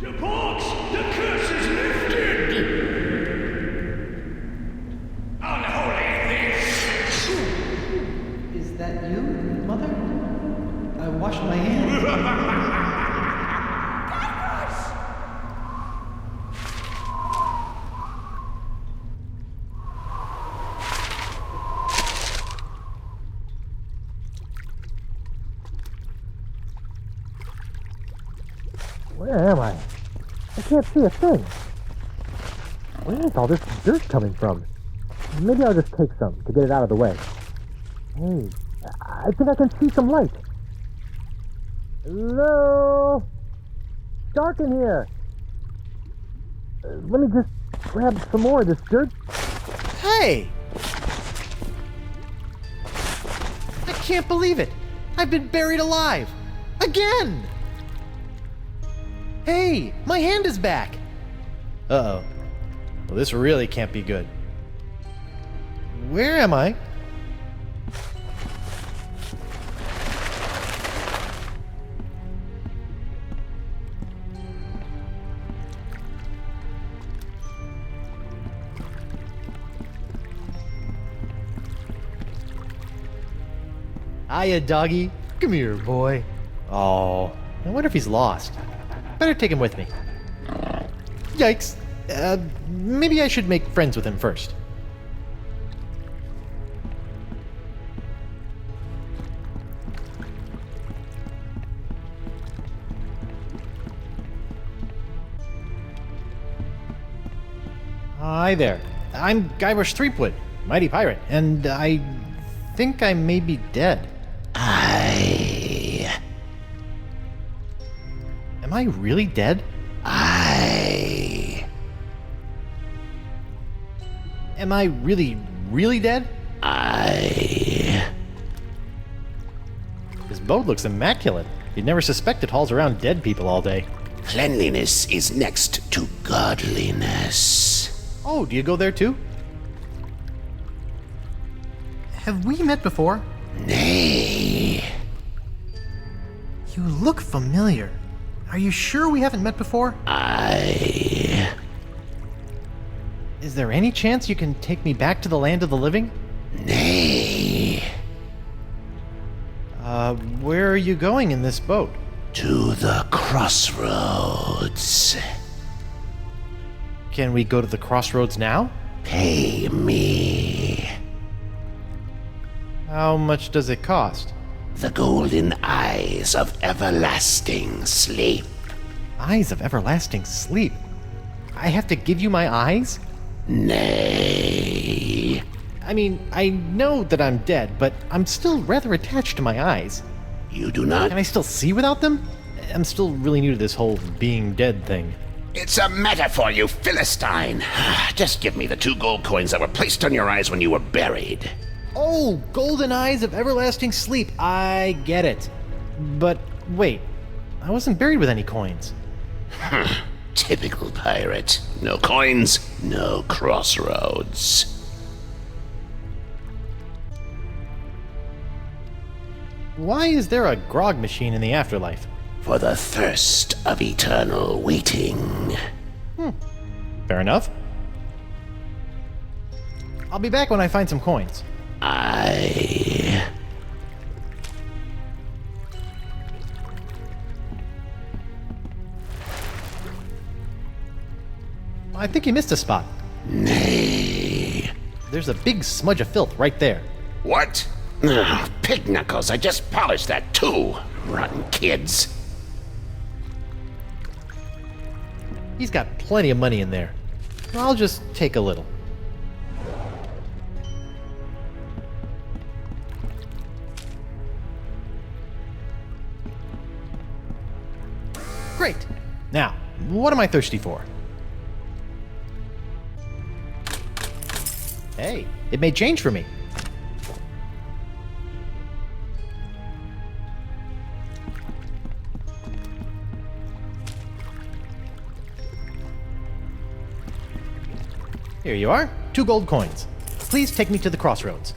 The box! The curse is lifted! Unholy things! Is that you, Mother? I washed my hands. Where am I? I can't see a thing. Where is all this dirt coming from? Maybe I'll just take some to get it out of the way. Hey, I think I can see some light. Hello? It's dark in here. Let me just grab some more of this dirt. Hey! I can't believe it! I've been buried alive! Again! Hey! My hand is back! Uh-oh. Well, this really can't be good. Where am I? Hiya, doggy. Come here, boy. Oh, I wonder if he's lost. Better take him with me. Yikes. Maybe I should make friends with him first. Hi there. I'm Guybrush Threepwood, mighty pirate, and I think I may be dead. Am I really dead? Am I really, really dead? This boat looks immaculate. You'd never suspect it hauls around dead people all day. Cleanliness is next to godliness. Oh, do you go there too? Have we met before? Nay. You look familiar. Are you sure we haven't met before? Is there any chance you can take me back to the land of the living? Nay. Where are you going in this boat? To the crossroads. Can we go to the crossroads now? Pay me. How much does it cost? The golden eyes of everlasting sleep. Eyes of everlasting sleep? I have to give you my eyes? Nay. I mean, I know that I'm dead, but I'm still rather attached to my eyes. You do not. Can I still see without them? I'm still really new to this whole being dead thing. It's a metaphor, you Philistine. Just give me the 2 gold coins that were placed on your eyes when you were buried. Oh, golden eyes of everlasting sleep. I get it. But wait, I wasn't buried with any coins. Typical pirate. No coins, no crossroads. Why is there a grog machine in the afterlife? For the thirst of eternal waiting. Fair enough. I'll be back when I find some coins. I think you missed a spot. Nay. There's a big smudge of filth right there. What? Pig knuckles, I just polished that too. Rotten kids. He's got plenty of money in there. I'll just take a little. Great. Now, what am I thirsty for? Hey, it made change for me. Here you are, 2 gold coins. Please take me to the crossroads.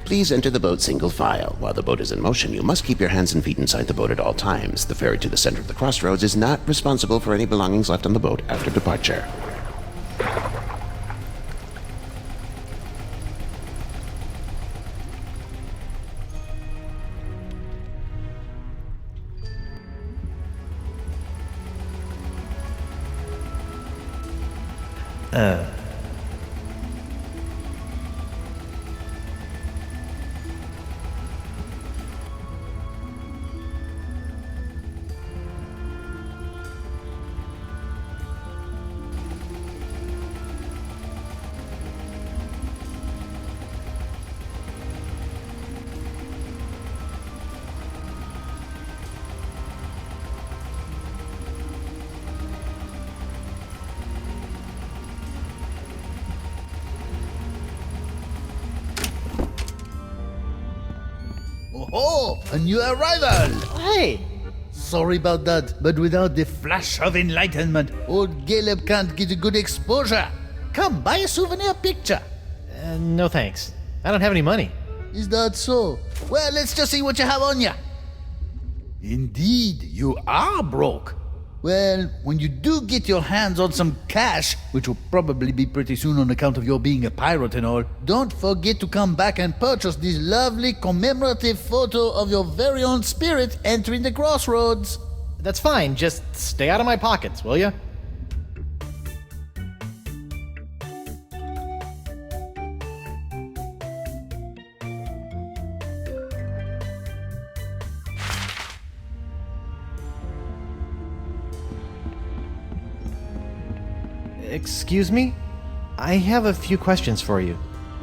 Please enter the boat single file. While the boat is in motion, you must keep your hands and feet inside the boat at all times. The ferry to the center of the crossroads is not responsible for any belongings left on the boat after departure. Oh, a new arrival! Hey! Sorry about that, but without the flash of enlightenment, old Caleb can't get a good exposure. Come, buy a souvenir picture. No thanks. I don't have any money. Is that so? Well, let's just see what you have on you. Indeed, you are broke. Well, when you do get your hands on some cash, which will probably be pretty soon on account of your being a pirate and all, don't forget to come back and purchase this lovely commemorative photo of your very own spirit entering the crossroads. That's fine. Just stay out of my pockets, will ya? Excuse me? I have a few questions for you.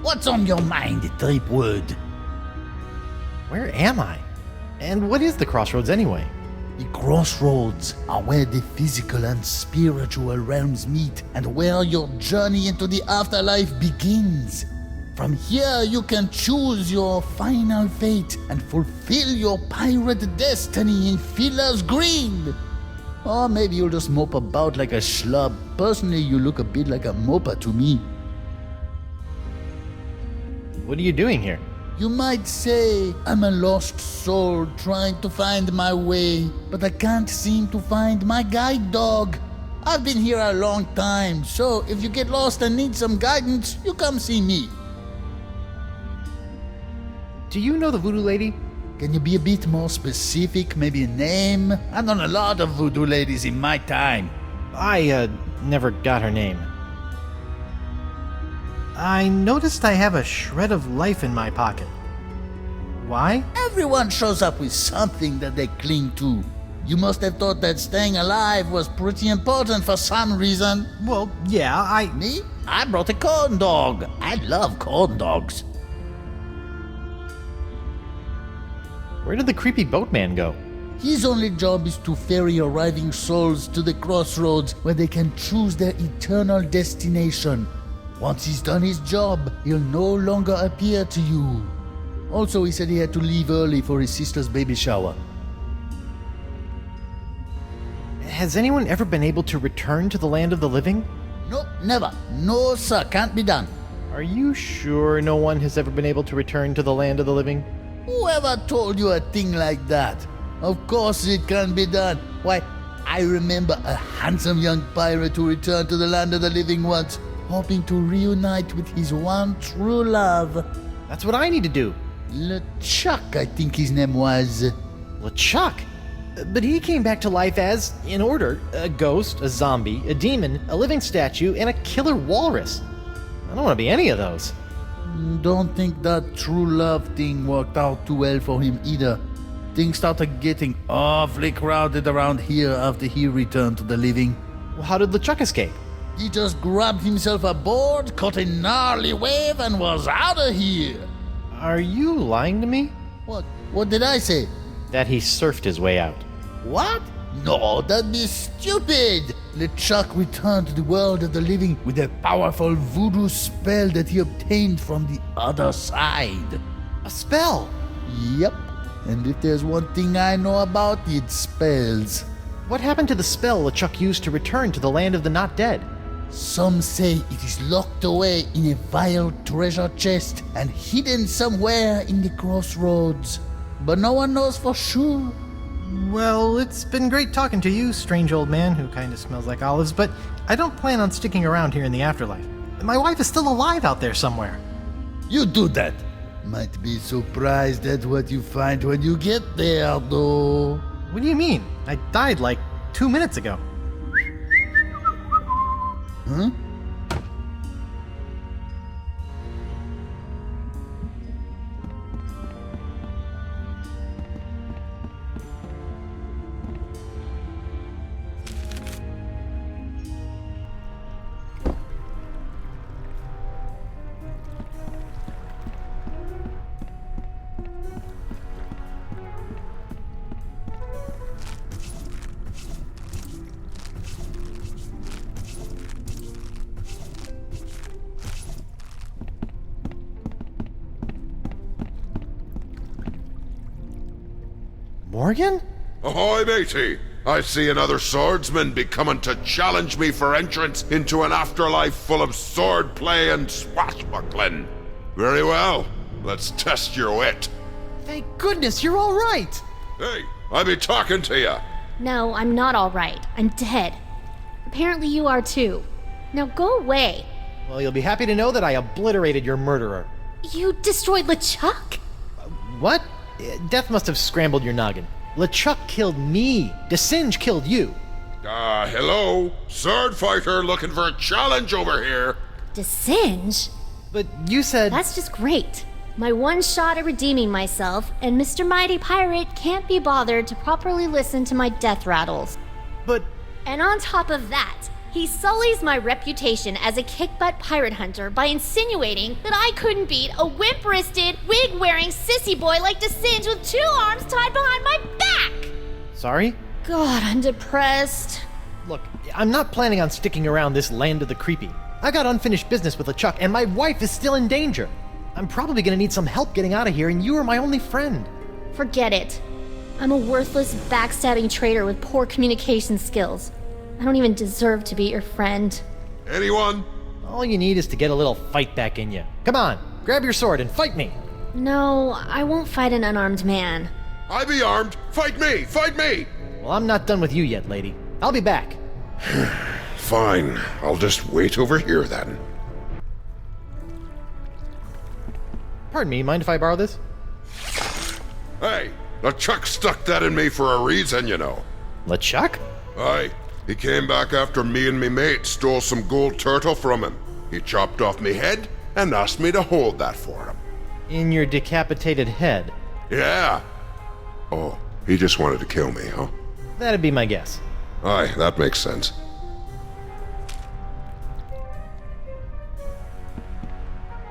What's on your mind, Tripwood? Where am I? And what is the crossroads anyway? The crossroads are where the physical and spiritual realms meet and where your journey into the afterlife begins. From here, you can choose your final fate and fulfill your pirate destiny in Fiddler's Green. Or maybe you'll just mope about like a schlub. Personally, you look a bit like a moper to me. What are you doing here? You might say I'm a lost soul trying to find my way, but I can't seem to find my guide dog. I've been here a long time, so if you get lost and need some guidance, you come see me. Do you know the voodoo lady? Can you be a bit more specific? Maybe a name? I've known a lot of voodoo ladies in my time. I, never got her name. I noticed I have a shred of life in my pocket. Why? Everyone shows up with something that they cling to. You must have thought that staying alive was pretty important for some reason. Well, yeah, Me? I brought a corn dog. I love corn dogs. Where did the creepy boatman go? His only job is to ferry arriving souls to the crossroads where they can choose their eternal destination. Once he's done his job, he'll no longer appear to you. Also, he said he had to leave early for his sister's baby shower. Has anyone ever been able to return to the land of the living? Nope, never. No, sir, can't be done. Are you sure no one has ever been able to return to the land of the living? Whoever told you a thing like that? Of course it can be done. Why, I remember a handsome young pirate who returned to the land of the living once, hoping to reunite with his one true love. That's what I need to do. LeChuck, I think his name was. LeChuck? But he came back to life as, in order, a ghost, a zombie, a demon, a living statue, and a killer walrus. I don't want to be any of those. Don't think that true love thing worked out too well for him either. Things started getting awfully crowded around here after he returned to the living. Well, how did LeChuck escape? He just grabbed himself a board, caught a gnarly wave, and was out of here. Are you lying to me? What? What did I say? That he surfed his way out. What? No, that'd be stupid! LeChuck returned to the world of the living with a powerful voodoo spell that he obtained from the other side. A spell! Yep, and if there's one thing I know about, it's spells. What happened to the spell LeChuck used to return to the land of the not dead? Some say it is locked away in a vile treasure chest and hidden somewhere in the crossroads. But no one knows for sure. Well, it's been great talking to you, strange old man who kind of smells like olives, but I don't plan on sticking around here in the afterlife. My wife is still alive out there somewhere. You do that. Might be surprised at what you find when you get there, though. What do you mean? I died like 2 minutes ago. Huh? Morgan? Ahoy, matey! I see another swordsman be coming to challenge me for entrance into an afterlife full of swordplay and swashbuckling. Very well. Let's test your wit. Thank goodness you're all right! Hey, I be talking to you. No, I'm not all right. I'm dead. Apparently you are too. Now go away. Well, you'll be happy to know that I obliterated your murderer. You destroyed LeChuck? What? Death must have scrambled your noggin. LeChuck killed me. DeSinge killed you. Hello? Sword fighter looking for a challenge over here. DeSinge? But you said... That's just great. My one shot at redeeming myself, and Mr. Mighty Pirate can't be bothered to properly listen to my death rattles. But... And on top of that, he sullies my reputation as a kick-butt pirate hunter by insinuating that I couldn't beat a wimp-wristed, wig-wearing sissy boy like DeSinge with 2 arms tied behind my back! Sorry? God, I'm depressed. Look, I'm not planning on sticking around this land of the creepy. I got unfinished business with LeChuck, and my wife is still in danger. I'm probably gonna need some help getting out of here, and you are my only friend. Forget it. I'm a worthless, backstabbing traitor with poor communication skills. I don't even deserve to be your friend. Anyone? All you need is to get a little fight back in you. Come on, grab your sword and fight me. No, I won't fight an unarmed man. I be armed. Fight me! Fight me! Well, I'm not done with you yet, lady. I'll be back. Fine. I'll just wait over here then. Pardon me, mind if I borrow this? Hey, LeChuck stuck that in me for a reason, you know. LeChuck? Aye. He came back after me and me mate stole some gold turtle from him. He chopped off me head and asked me to hold that for him. In your decapitated head. Yeah. Oh, he just wanted to kill me, huh? That'd be my guess. Aye, that makes sense.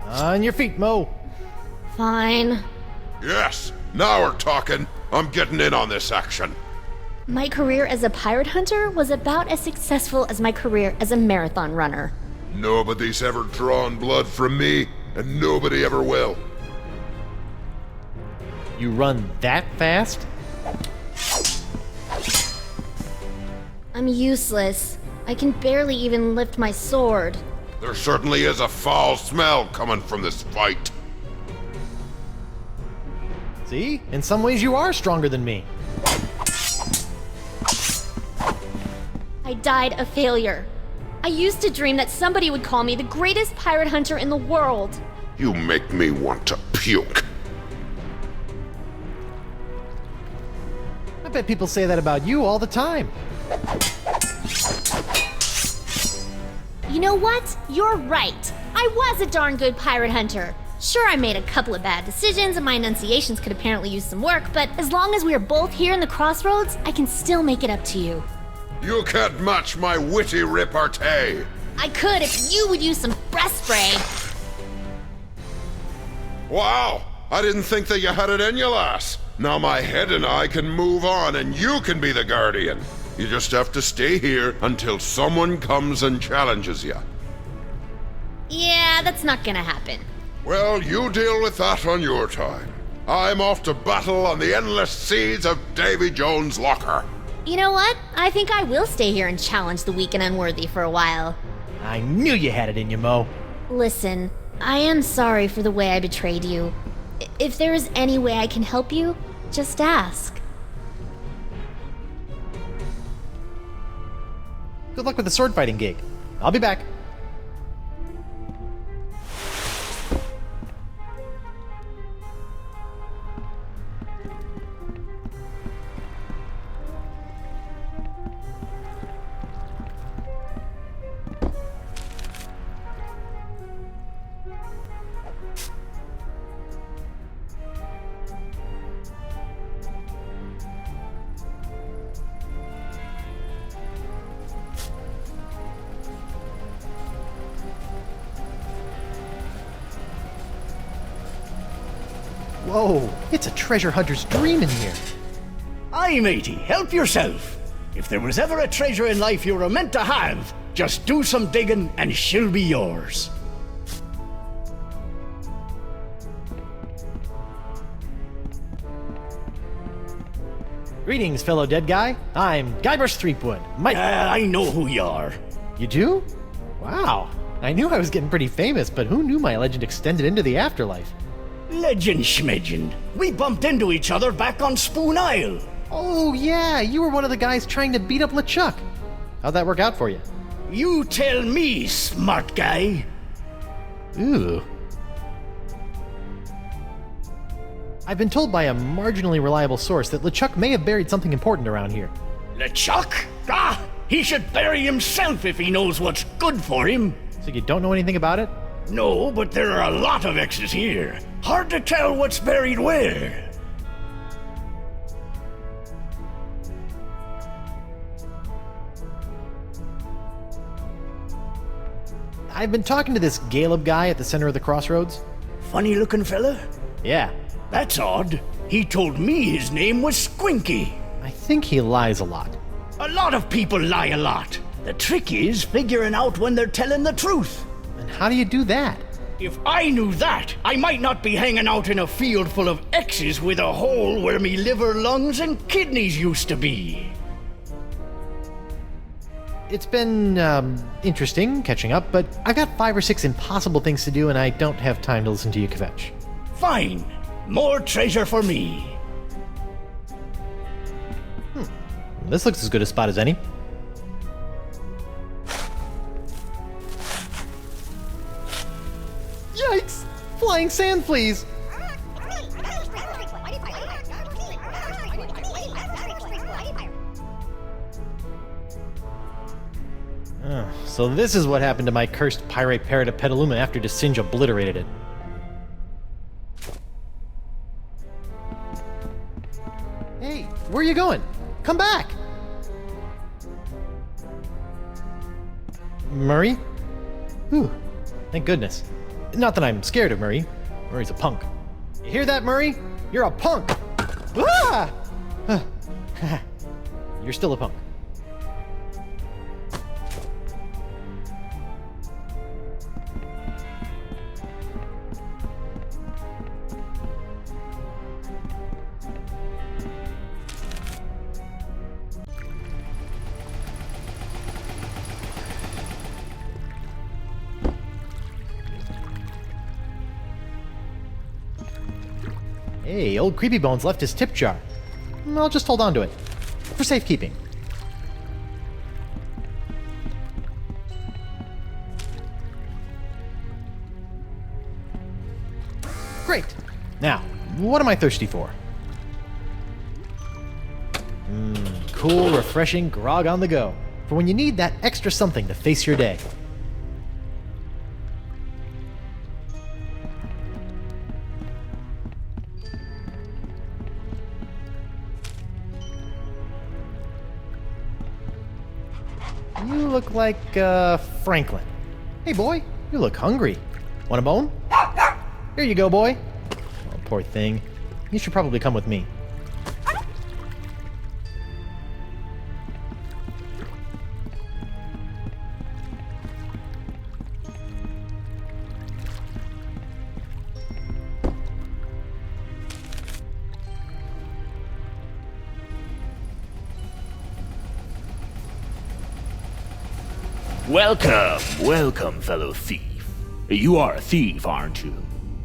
On your feet, Mo. Fine. Yes, now we're talking. I'm getting in on this action. My career as a pirate hunter was about as successful as my career as a marathon runner. Nobody's ever drawn blood from me, and nobody ever will. You run that fast? I'm useless. I can barely even lift my sword. There certainly is a foul smell coming from this fight. See? In some ways you are stronger than me. I died a failure. I used to dream that somebody would call me the greatest pirate hunter in the world. You make me want to puke. I bet people say that about you all the time. You know what? You're right. I was a darn good pirate hunter. Sure, I made a couple of bad decisions and my enunciations could apparently use some work, but as long as we are both here in the crossroads, I can still make it up to you. You can't match my witty repartee. I could if you would use some breath spray. Wow, I didn't think that you had it in you, lass. Now my head and I can move on and you can be the guardian. You just have to stay here until someone comes and challenges you. Yeah, that's not gonna happen. Well, you deal with that on your time. I'm off to battle on the endless seas of Davy Jones' locker. You know what? I think I will stay here and challenge the weak and unworthy for a while. I knew you had it in you, Mo. Listen, I am sorry for the way I betrayed you. If there is any way I can help you, just ask. Good luck with the sword fighting gig. I'll be back. Whoa, it's a treasure hunter's dream in here. Aye, matey, help yourself. If there was ever a treasure in life you were meant to have, just do some digging and she'll be yours. Greetings, fellow dead guy. I'm Guybrush Threepwood. I know who you are. You do? Wow. I knew I was getting pretty famous, but who knew my legend extended into the afterlife? Legend schmegend. We bumped into each other back on Spoon Isle. Oh, yeah, you were one of the guys trying to beat up LeChuck. How'd that work out for you? You tell me, smart guy. Ooh. I've been told by a marginally reliable source that LeChuck may have buried something important around here. LeChuck? Ah, he should bury himself if he knows what's good for him. So you don't know anything about it? No, but there are a lot of X's here. Hard to tell what's buried where. I've been talking to this Caleb guy at the center of the crossroads. Funny looking fella? Yeah. That's odd. He told me his name was Squinky. I think he lies a lot. A lot of people lie a lot. The trick is figuring out when they're telling the truth. And how do you do that? If I knew that, I might not be hanging out in a field full of X's with a hole where me liver, lungs, and kidneys used to be. It's been, interesting catching up, but I've got 5 or 6 impossible things to do and I don't have time to listen to you kvetch. Fine. More treasure for me. This looks as good a spot as any. Yikes! Flying sand fleas! So this is what happened to my cursed pyrite parrot of Petaluma after Desinge obliterated it. Hey, where are you going? Come back! Murray? Whew, thank goodness. Not that I'm scared of Murray. Murray's a punk. You hear that, Murray? You're a punk! Ah! You're still a punk. Hey, old Creepy Bones left his tip jar. I'll just hold on to it. For safekeeping. Great! Now, what am I thirsty for? Cool, refreshing grog on the go. For when you need that extra something to face your day. You look like, Franklin. Hey, boy, you look hungry. Want a bone? Here you go, boy. Oh, poor thing. You should probably come with me. Welcome, fellow thief. You are a thief, aren't you?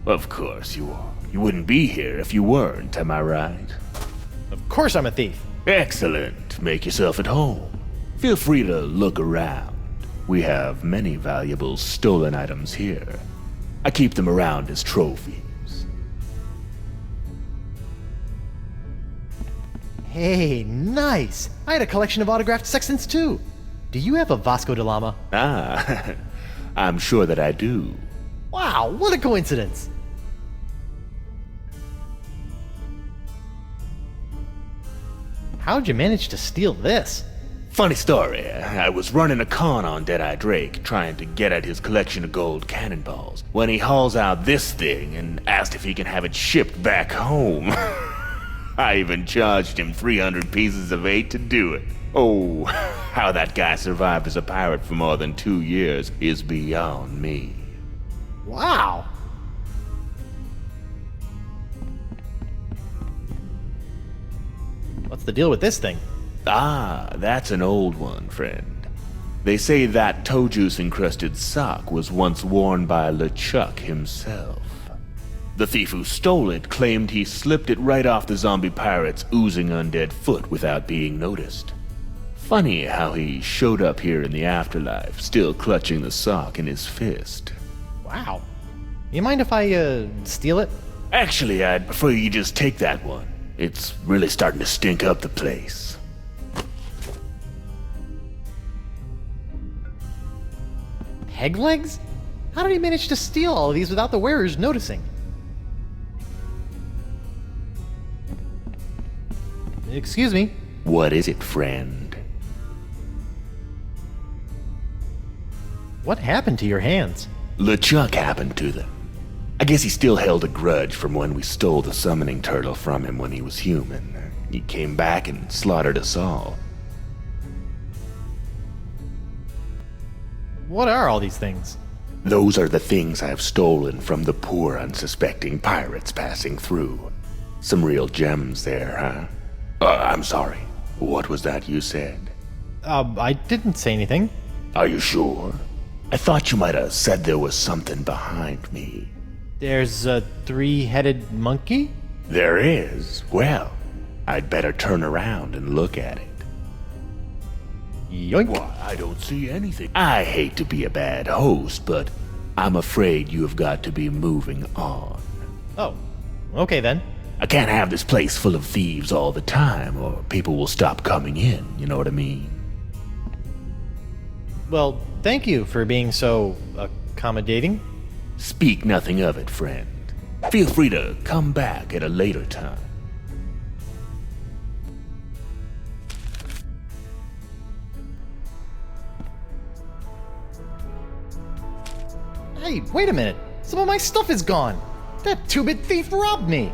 Of course you are. You wouldn't be here if you weren't, am I right? Of course I'm a thief. Excellent. Make yourself at home. Feel free to look around. We have many valuable stolen items here. I keep them around as trophies. Hey, nice! I had a collection of autographed sextants too. Do you have a Vasco da Lama? Ah, I'm sure that I do. Wow, what a coincidence! How'd you manage to steal this? Funny story, I was running a con on Deadeye Drake, trying to get at his collection of gold cannonballs, when he hauls out this thing and asked if he can have it shipped back home. I even charged him 300 pieces of 8 to do it. Oh, how that guy survived as a pirate for more than 2 years is beyond me. Wow! What's the deal with this thing? Ah, that's an old one, friend. They say that toe juice encrusted sock was once worn by LeChuck himself. The thief who stole it claimed he slipped it right off the zombie pirate's oozing undead foot without being noticed. Funny how he showed up here in the afterlife, still clutching the sock in his fist. Wow. You mind if I, steal it? Actually, I'd prefer you just take that one. It's really starting to stink up the place. Peg legs? How did he manage to steal all of these without the wearers noticing? Excuse me. What is it, friend? What happened to your hands? LeChuck happened to them. I guess he still held a grudge from when we stole the summoning turtle from him when he was human. He came back and slaughtered us all. What are all these things? Those are the things I've stolen from the poor, unsuspecting pirates passing through. Some real gems there, huh? I'm sorry. What was that you said? I didn't say anything. Are you sure? I thought you might have said there was something behind me. There's a three-headed monkey? There is? Well, I'd better turn around and look at it. Yoink. Why, I don't see anything. I hate to be a bad host, but I'm afraid you have got to be moving on. Oh, okay then. I can't have this place full of thieves all the time, or people will stop coming in, you know what I mean? Well, thank you for being so accommodating. Speak nothing of it, friend. Feel free to come back at a later time. Hey, wait a minute. Some of my stuff is gone. That two-bit thief robbed me.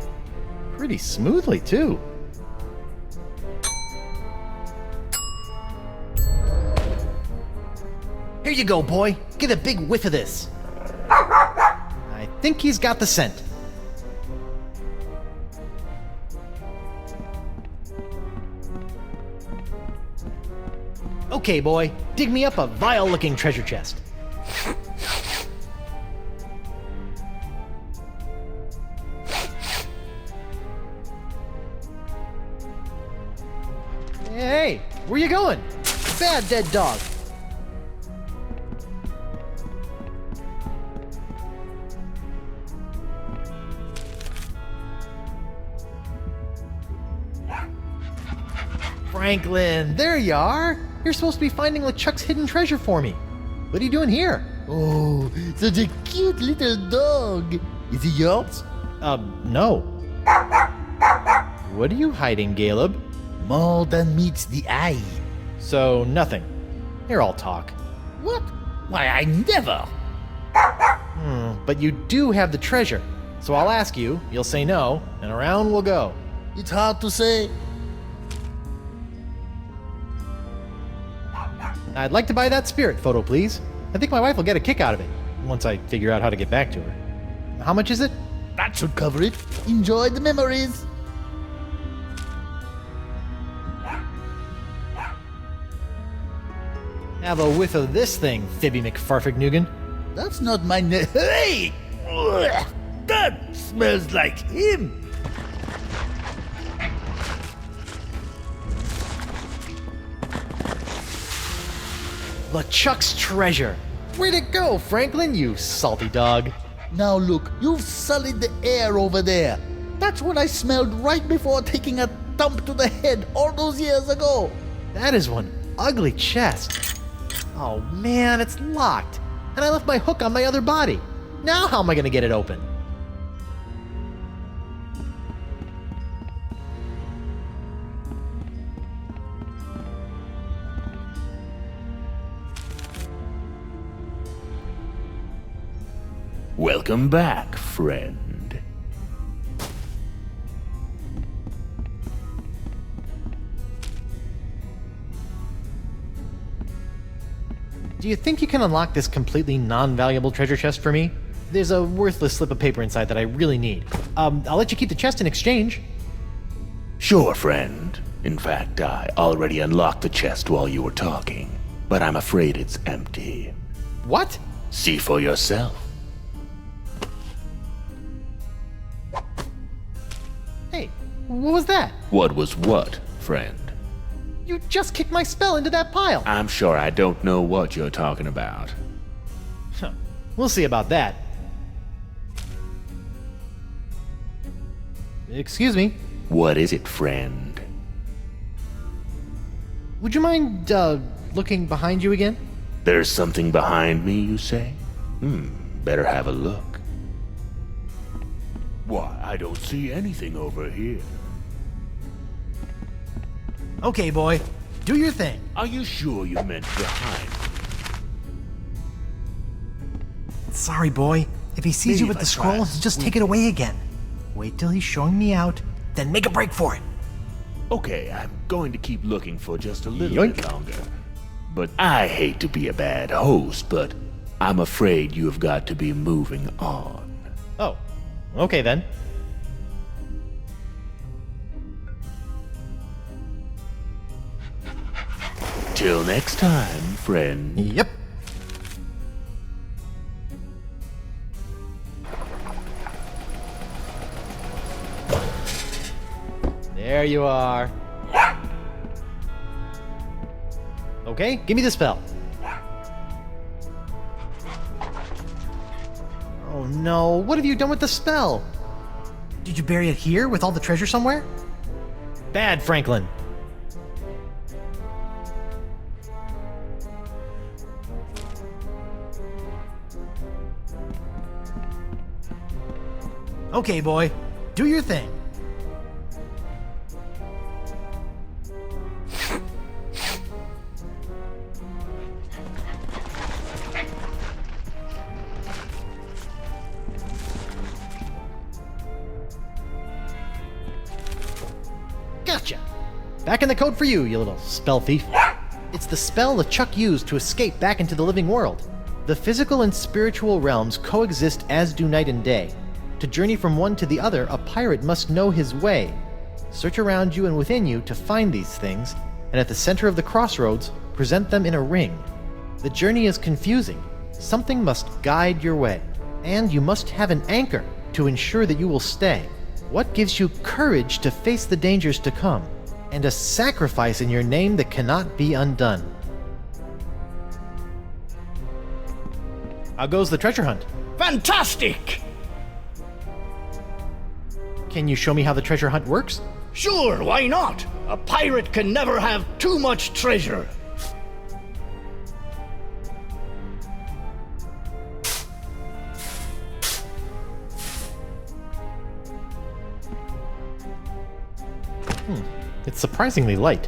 Pretty smoothly, too. Here you go, boy. Get a big whiff of this. I think he's got the scent. Okay, boy. Dig me up a vile-looking treasure chest. Hey, where you going? Bad dead dog. Franklin, there you are. You're supposed to be finding LeChuck's hidden treasure for me. What are you doing here? Oh, such a cute little dog. Is he yours? No. What are you hiding, Caleb? More than meets the eye. So, nothing. Here, I'll talk. What? Why, I never. But you do have the treasure. So I'll ask you, you'll say no, and around we'll go. It's hard to say. I'd like to buy that spirit photo, please. I think my wife will get a kick out of it, once I figure out how to get back to her. How much is it? That should cover it. Enjoy the memories. Have a whiff of this thing, Fibby McFarfignugan. That's not my Hey! Ugh, that smells like him. LeChuck's treasure. Where'd it go, Franklin, you salty dog? Now look, you've sullied the air over there. That's what I smelled right before taking a thump to the head all those years ago. That is one ugly chest. Oh man, it's locked. And I left my hook on my other body. Now how am I gonna get it open? Welcome back, friend. Do you think you can unlock this completely non-valuable treasure chest for me? There's a worthless slip of paper inside that I really need. I'll let you keep the chest in exchange. Sure, friend. In fact, I already unlocked the chest while you were talking, but I'm afraid it's empty. What? See for yourself. Hey, what was that? What was what, friend? You just kicked my spell into that pile. I'm sure I don't know what you're talking about. Huh. We'll see about that. Excuse me. What is it, friend? Would you mind, looking behind you again? There's something behind me, you say? Better have a look. Why, I don't see anything over here. Okay, boy. Do your thing. Are you sure you meant behind? Sorry, boy. If he sees Maybe you if with I the try scroll, to he'll just take it away again. Wait till he's showing me out, then make a break for it. Okay, I'm going to keep looking for just a little Yoink. bit longer. But I hate to be a bad host, but I'm afraid you have got to be moving on. Oh, okay then. Till next time, friend. Yep. There you are. Okay, give me the spell. Oh no, what have you done with the spell? Did you bury it here with all the treasure somewhere? Bad, Franklin. Okay, boy. Do your thing. Gotcha. Back in the code for you, you little spell thief. It's the spell LeChuck used to escape back into the living world. The physical and spiritual realms coexist as do night and day. To journey from one to the other, a pirate must know his way. Search around you and within you to find these things, and at the center of the crossroads, present them in a ring. The journey is confusing. Something must guide your way, and you must have an anchor to ensure that you will stay. What gives you courage to face the dangers to come, and a sacrifice in your name that cannot be undone? How goes the treasure hunt? Fantastic! Can you show me how the treasure hunt works? Sure, why not? A pirate can never have too much treasure. It's surprisingly light.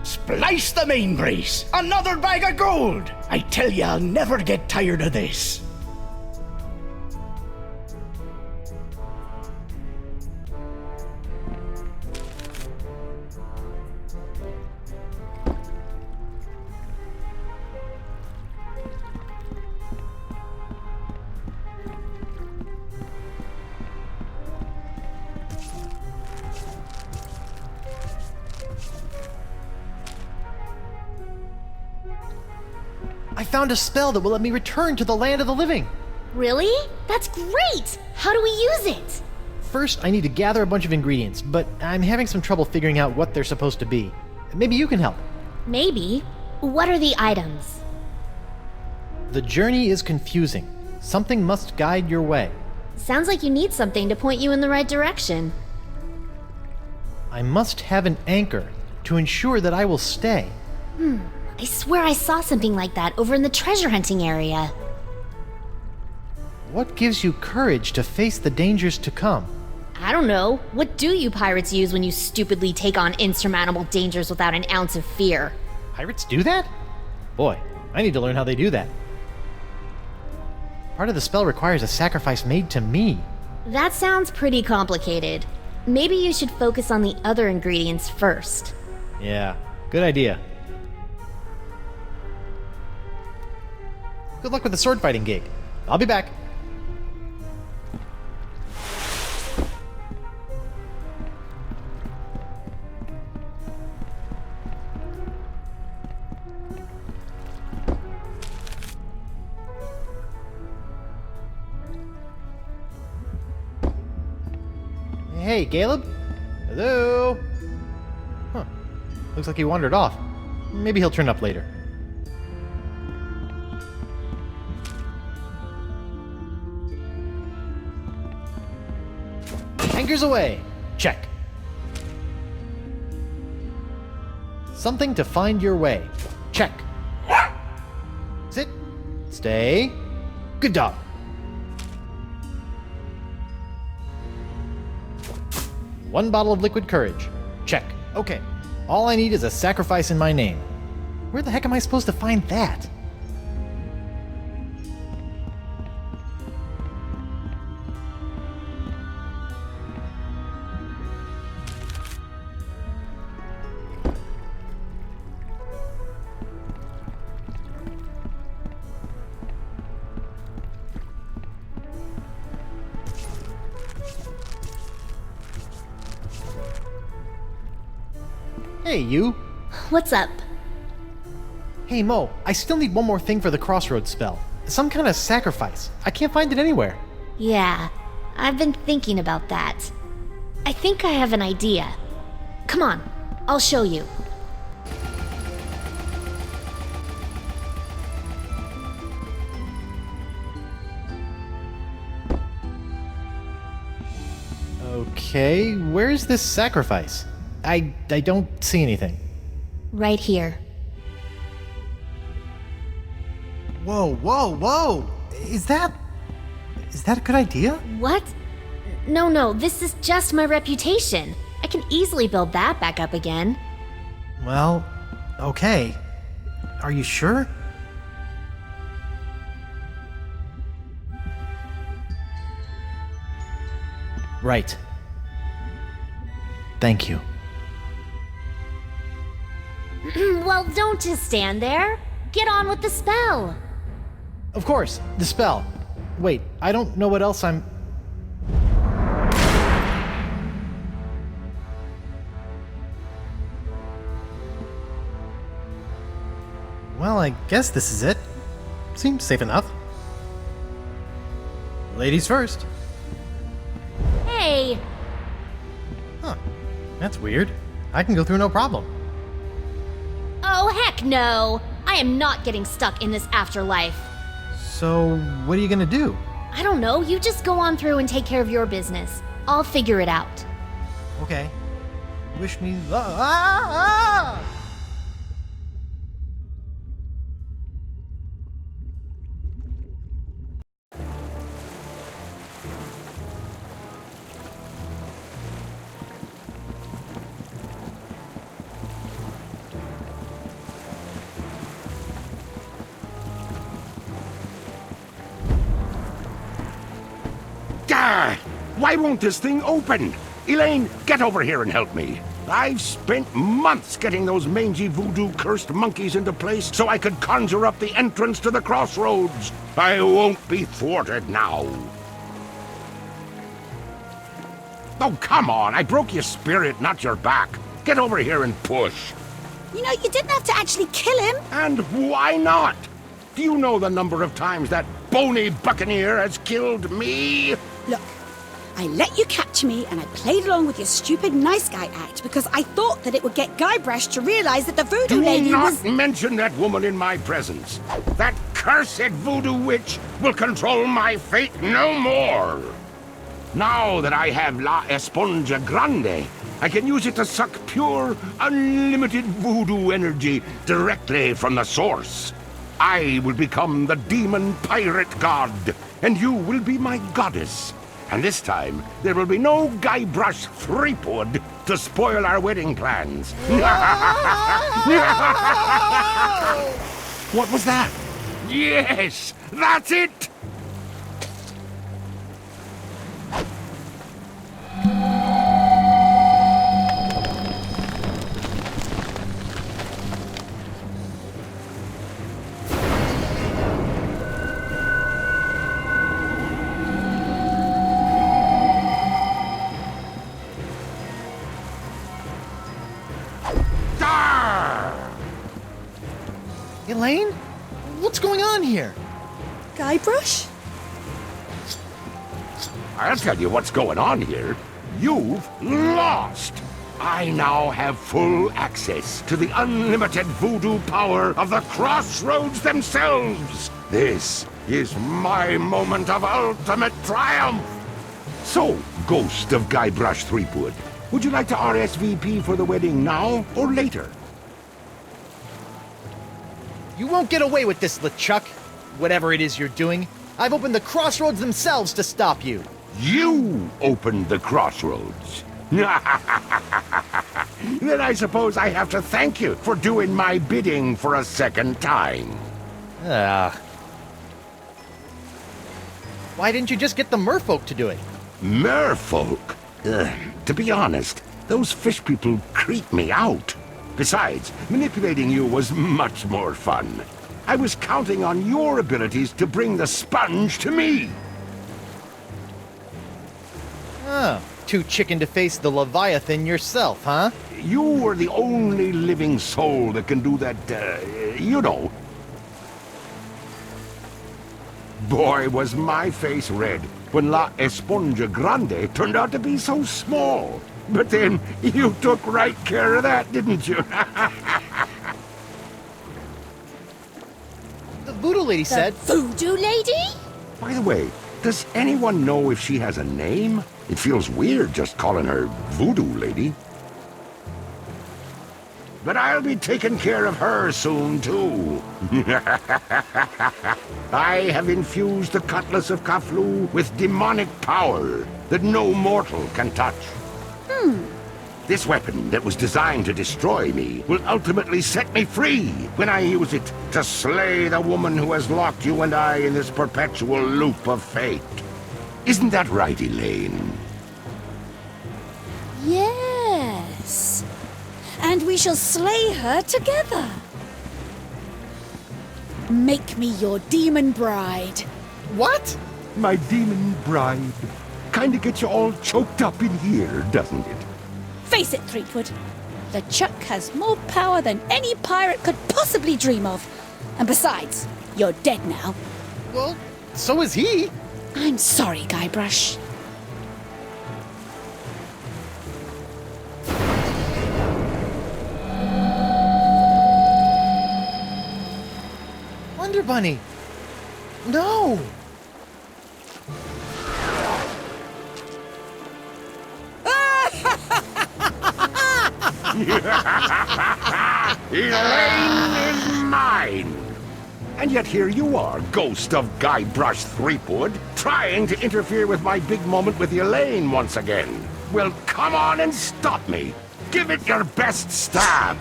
Splice the main brace! Another bag of gold! I tell you, I'll never get tired of this. I found a spell that will let me return to the land of the living. Really? That's great! How do we use it? First, I need to gather a bunch of ingredients, but I'm having some trouble figuring out what they're supposed to be. Maybe you can help. Maybe. What are the items? The journey is confusing. Something must guide your way. Sounds like you need something to point you in the right direction. I must have an anchor to ensure that I will stay. I swear I saw something like that over in the treasure hunting area. What gives you courage to face the dangers to come? I don't know. What do you pirates use when you stupidly take on insurmountable dangers without an ounce of fear? Pirates do that? Boy, I need to learn how they do that. Part of the spell requires a sacrifice made to me. That sounds pretty complicated. Maybe you should focus on the other ingredients first. Yeah, good idea. Good luck with the sword fighting gig. I'll be back. Hey, Caleb? Hello? Huh. Looks like he wandered off. Maybe he'll turn up later. Anchors away! Check. Something to find your way. Check. Sit. Stay. Good dog. One bottle of liquid courage. Check. Okay. All I need is a sacrifice in my name. Where the heck am I supposed to find that? Hey, you. What's up? Hey, Mo, I still need one more thing for the crossroads spell. Some kind of sacrifice. I can't find it anywhere. Yeah, I've been thinking about that. I think I have an idea. Come on, I'll show you. Okay, where's this sacrifice? I don't see anything. Right here. Whoa, whoa, whoa! Is that a good idea? What? No, this is just my reputation. I can easily build that back up again. Well, okay. Are you sure? Right. Thank you. Well, don't just stand there. Get on with the spell. Of course, the spell. Wait, I don't know what else I'm... Well, I guess this is it. Seems safe enough. Ladies first. Hey! Huh. That's weird. I can go through no problem. Oh, heck no! I am not getting stuck in this afterlife. So, what are you gonna do? I don't know, you just go on through and take care of your business. I'll figure it out. Okay. Wish me luck. Ah! Why won't this thing open? Elaine, get over here and help me. I've spent months getting those mangy voodoo-cursed monkeys into place so I could conjure up the entrance to the crossroads. I won't be thwarted now. Oh, come on. I broke your spirit, not your back. Get over here and push. You know, you didn't have to actually kill him. And why not? Do you know the number of times that bony buccaneer has killed me? Look, I let you capture me and I played along with your stupid nice guy act because I thought that it would get Guybrush to realize that the voodoo lady Do not was... mention that woman in my presence. That cursed voodoo witch will control my fate no more. Now that I have La Esponja Grande, I can use it to suck pure, unlimited voodoo energy directly from the source. I will become the demon pirate god, and you will be my goddess. And this time, there will be no Guybrush Threepwood to spoil our wedding plans. What was that? Yes, that's it! Elaine? What's going on here? Guybrush? I'll tell you what's going on here. You've lost! I now have full access to the unlimited voodoo power of the crossroads themselves. This is my moment of ultimate triumph. So, Ghost of Guybrush Threepwood, would you like to RSVP for the wedding now or later? You won't get away with this, LeChuck. Whatever it is you're doing, I've opened the crossroads themselves to stop you. You opened the crossroads. Then I suppose I have to thank you for doing my bidding for a second time. Why didn't you just get the merfolk to do it? Merfolk? To be honest, those fish people creep me out. Besides, manipulating you was much more fun. I was counting on your abilities to bring the sponge to me. Oh, too chicken to face the Leviathan yourself, huh? You were the only living soul that can do that, you know. Boy, was my face red when La Esponja Grande turned out to be so small. But then, you took right care of that, didn't you? The voodoo lady said... Voodoo lady? By the way, does anyone know if she has a name? It feels weird just calling her Voodoo Lady. But I'll be taking care of her soon, too. I have infused the Cutlass of Kaflu with demonic power that no mortal can touch. This weapon that was designed to destroy me will ultimately set me free when I use it to slay the woman who has locked you and I in this perpetual loop of fate. Isn't that right, Elaine? Yes. And we shall slay her together. Make me your demon bride. What? My demon bride. Kinda gets you all choked up in here, doesn't it? Face it, Threepwood. LeChuck has more power than any pirate could possibly dream of. And besides, you're dead now. Well, so is he. I'm sorry, Guybrush. Wonder Bunny. No. Elaine is mine! And yet here you are, Ghost of Guybrush Threepwood, trying to interfere with my big moment with Elaine once again. Well, come on and stop me. Give it your best stab.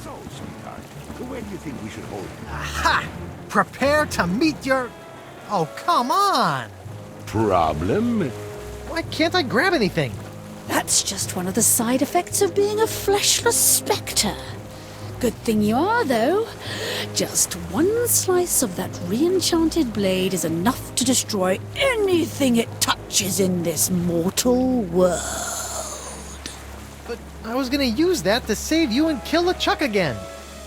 So, sweetheart, where do you think we should hold it? Aha! Prepare to meet your... Oh, come on! Problem? Why can't I grab anything? That's just one of the side effects of being a fleshless spectre. Good thing you are, though. Just one slice of that re-enchanted blade is enough to destroy anything it touches in this mortal world. But I was gonna use that to save you and kill LeChuck again.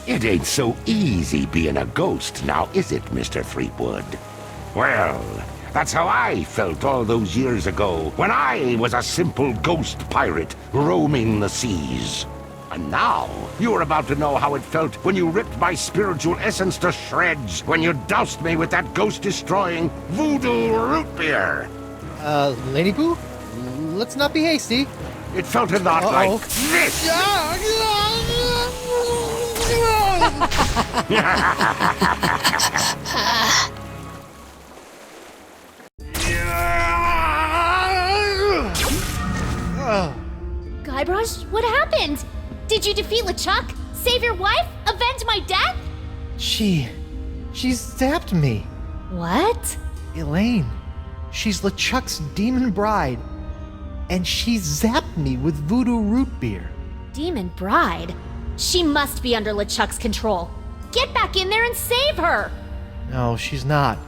It ain't so easy being a ghost now, is it, Mr. Threepwood? Well, that's how I felt all those years ago, when I was a simple ghost pirate roaming the seas. And now, you're about to know how it felt when you ripped my spiritual essence to shreds, when you doused me with that ghost-destroying voodoo root beer. Lady Boo? Let's not be hasty. It felt a lot like this. Guybrush, what happened? Did you defeat LeChuck? Save your wife? Avenge my death? She zapped me. What? Elaine, she's LeChuck's demon bride. And she zapped me with voodoo root beer. Demon bride? She must be under LeChuck's control. Get back in there and save her! No, she's not.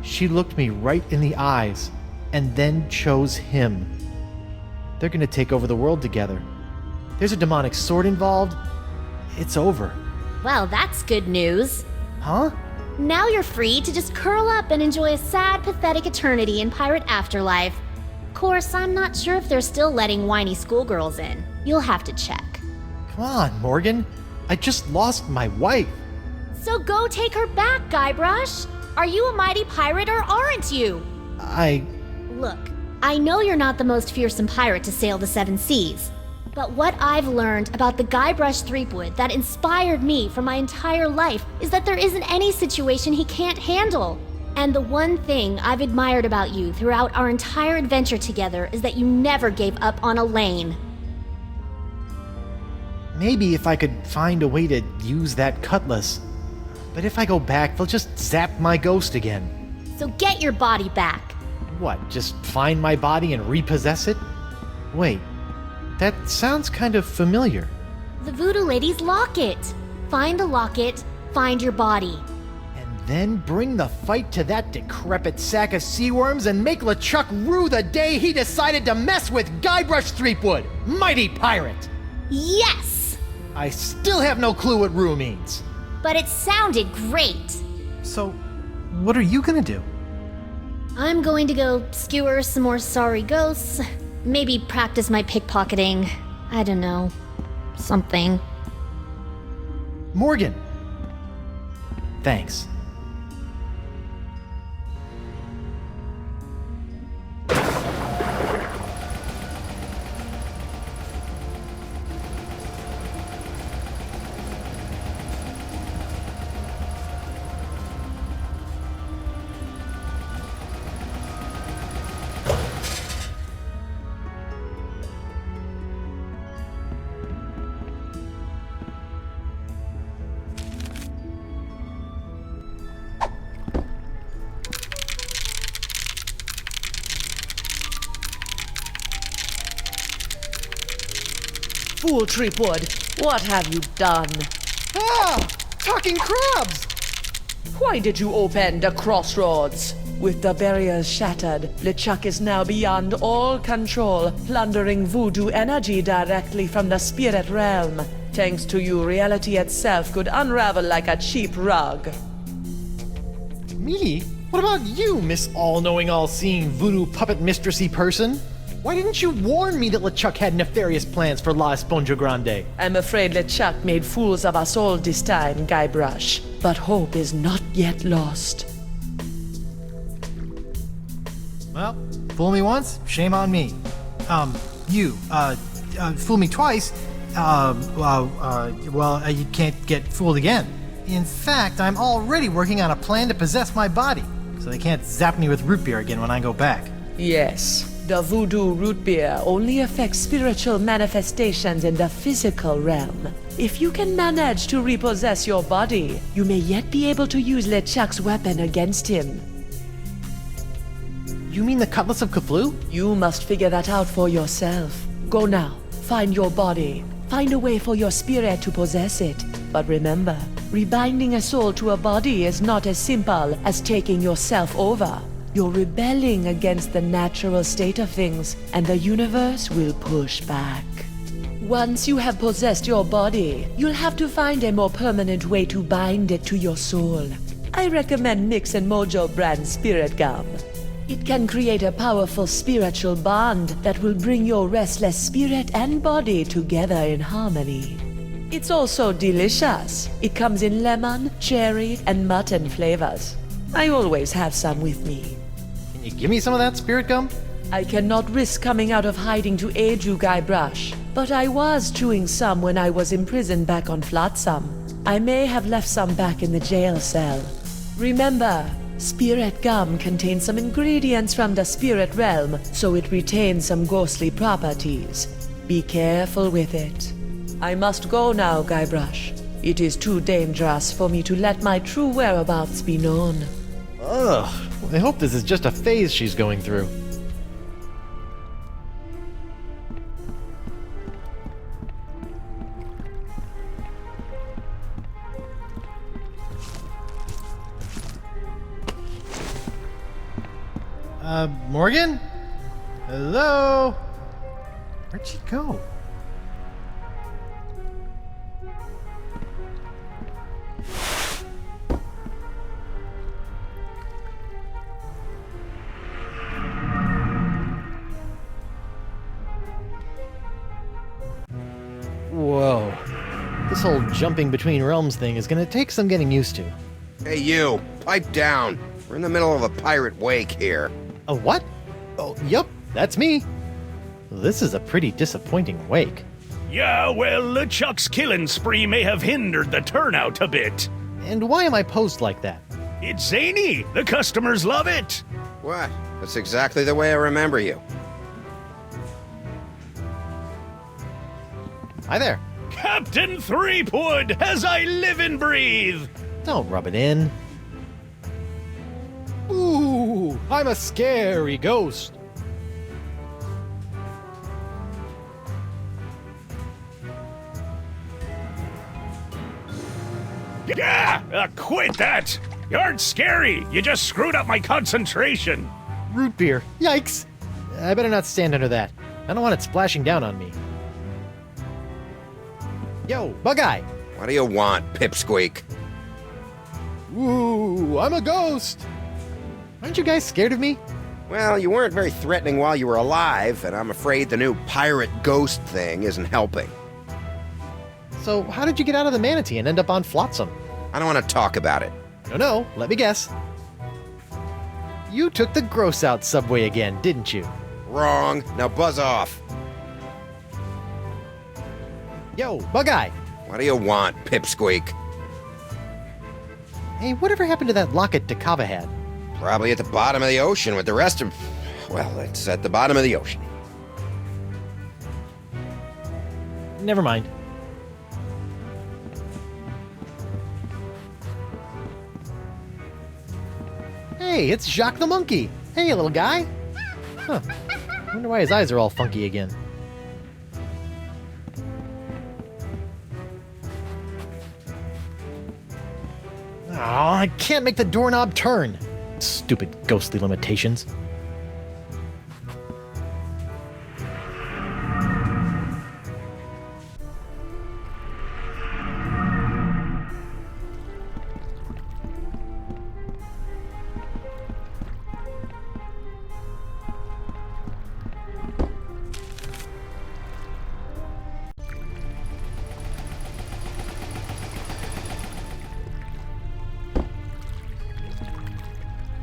She looked me right in the eyes and then chose him. They're gonna take over the world together. There's a demonic sword involved. It's over. Well, that's good news. Huh? Now you're free to just curl up and enjoy a sad, pathetic eternity in Pirate Afterlife. Of course, I'm not sure if they're still letting whiny schoolgirls in. You'll have to check. Come on, Morgan. I just lost my wife. So go take her back, Guybrush. Are you a mighty pirate or aren't you? Look, I know you're not the most fearsome pirate to sail the seven seas. But what I've learned about the Guybrush Threepwood that inspired me for my entire life is that there isn't any situation he can't handle. And the one thing I've admired about you throughout our entire adventure together is that you never gave up on Elaine. Maybe if I could find a way to use that cutlass. But if I go back, they'll just zap my ghost again. So get your body back. What, just find my body and repossess it? Wait, that sounds kind of familiar. The Voodoo Lady's locket. Find the locket, find your body. And then bring the fight to that decrepit sack of seaworms and make LeChuck rue the day he decided to mess with Guybrush Threepwood, mighty pirate! Yes! I still have no clue what rue means. But it sounded great. So, what are you gonna do? I'm going to go skewer some more sorry ghosts. Maybe practice my pickpocketing. I don't know. Something. Morgan! Thanks. Fool Threepwood, what have you done? Ah! Talking crabs! Why did you open the crossroads? With the barriers shattered, LeChuck is now beyond all control, plundering voodoo energy directly from the spirit realm. Thanks to you, reality itself could unravel like a cheap rug. Me? What about you, Miss All-Knowing, All-Seeing, voodoo puppet mistressy person? Why didn't you warn me that LeChuck had nefarious plans for La Esponja Grande? I'm afraid LeChuck made fools of us all this time, Guybrush. But hope is not yet lost. Well, fool me once, shame on me. Fool me twice, you can't get fooled again. In fact, I'm already working on a plan to possess my body, so they can't zap me with root beer again when I go back. Yes. The voodoo root beer only affects spiritual manifestations in the physical realm. If you can manage to repossess your body, you may yet be able to use LeChuck's weapon against him. You mean the Cutlass of Cthulhu? You must figure that out for yourself. Go now, find your body. Find a way for your spirit to possess it. But remember, rebinding a soul to a body is not as simple as taking yourself over. You're rebelling against the natural state of things, and the universe will push back. Once you have possessed your body, you'll have to find a more permanent way to bind it to your soul. I recommend Mix and Mojo brand Spirit Gum. It can create a powerful spiritual bond that will bring your restless spirit and body together in harmony. It's also delicious. It comes in lemon, cherry, and mutton flavors. I always have some with me. Can you give me some of that spirit gum? I cannot risk coming out of hiding to aid you, Guybrush, but I was chewing some when I was imprisoned back on Flotsam. I may have left some back in the jail cell. Remember, spirit gum contains some ingredients from the spirit realm, so it retains some ghostly properties. Be careful with it. I must go now, Guybrush. It is too dangerous for me to let my true whereabouts be known. Ugh, I hope this is just a phase she's going through. Morgan? Hello? Where'd she go? Whoa. This whole jumping between realms thing is gonna take some getting used to. Hey you, pipe down. We're in the middle of a pirate wake here. A what? Oh, yup, that's me. This is a pretty disappointing wake. Yeah, well, LeChuck's killing spree may have hindered the turnout a bit. And why am I posed like that? It's zany. The customers love it. What? That's exactly the way I remember you. Hi there. Captain Threepwood, as I live and breathe. Don't rub it in. Ooh, I'm a scary ghost. Yeah, quit that. You aren't scary. You just screwed up my concentration. Root beer. Yikes. I better not stand under that. I don't want it splashing down on me. Yo, Bug-Eye. What do you want, Pipsqueak? Ooh, I'm a ghost. Aren't you guys scared of me? Well, you weren't very threatening while you were alive, and I'm afraid the new pirate ghost thing isn't helping. So, how did you get out of the manatee and end up on Flotsam? I don't want to talk about it. No, let me guess. You took the gross out subway again, didn't you? Wrong. Now buzz off. Yo, Bug-Eye. What do you want, Pipsqueak? Hey, whatever happened to that locket Dakava had? Probably at the bottom of the ocean with the rest of... Well, it's at the bottom of the ocean. Never mind. Hey, it's Jacques the monkey. Hey, little guy. Huh. Wonder why his eyes are all funky again. Oh, I can't make the doorknob turn. Stupid ghostly limitations.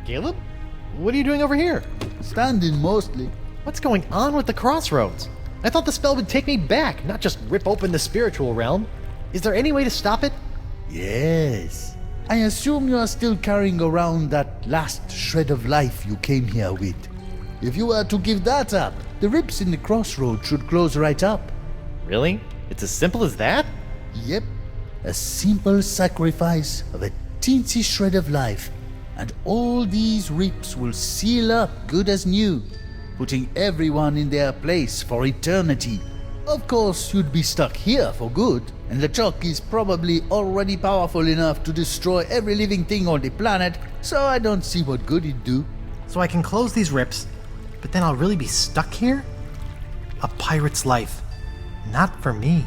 Caleb? What are you doing over here? Standing mostly. What's going on with the crossroads? I thought the spell would take me back, not just rip open the spiritual realm. Is there any way to stop it? Yes. I assume you are still carrying around that last shred of life you came here with. If you were to give that up, the rips in the crossroads should close right up. Really? It's as simple as that? Yep. A simple sacrifice of a teensy shred of life, and all these rips will seal up good as new, putting everyone in their place for eternity. Of course, you'd be stuck here for good, and LeChuck is probably already powerful enough to destroy every living thing on the planet, so I don't see what good it'd do. So I can close these rips, but then I'll really be stuck here? A pirate's life. Not for me.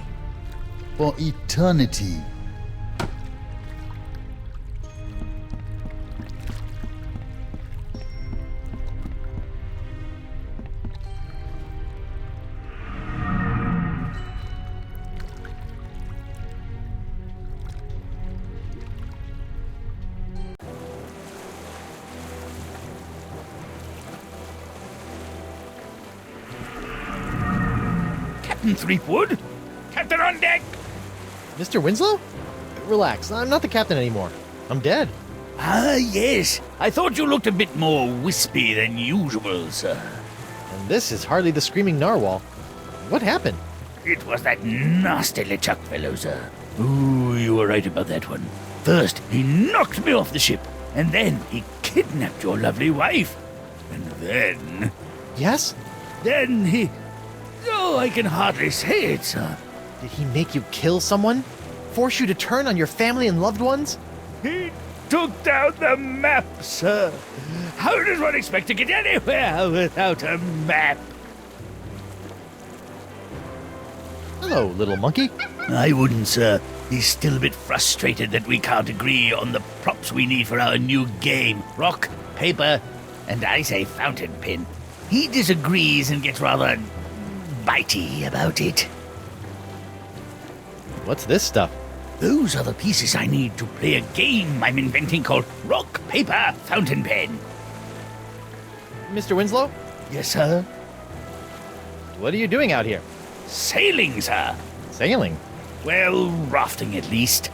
For eternity. Captain Threepwood? Captain on deck! Mr. Winslow? Relax, I'm not the captain anymore. I'm dead. Ah, yes. I thought you looked a bit more wispy than usual, sir. And this is hardly the screaming narwhal. What happened? It was that nasty LeChuck fellow, sir. Ooh, you were right about that one. First, he knocked me off the ship, and then he kidnapped your lovely wife. And then... Yes? Then he... Oh, I can hardly say it, sir. Did he make you kill someone? Force you to turn on your family and loved ones? He took down the map, sir. How does one expect to get anywhere without a map? Hello, little monkey. I wouldn't, sir. He's still a bit frustrated that we can't agree on the props we need for our new game. Rock, paper, and I say fountain pen. He disagrees and gets rather bitey about it. What's this stuff? Those are the pieces I need to play a game I'm inventing called Rock, Paper, Fountain Pen. Mr. Winslow? Yes, sir? What are you doing out here? Sailing, sir. Sailing? Well, rafting at least.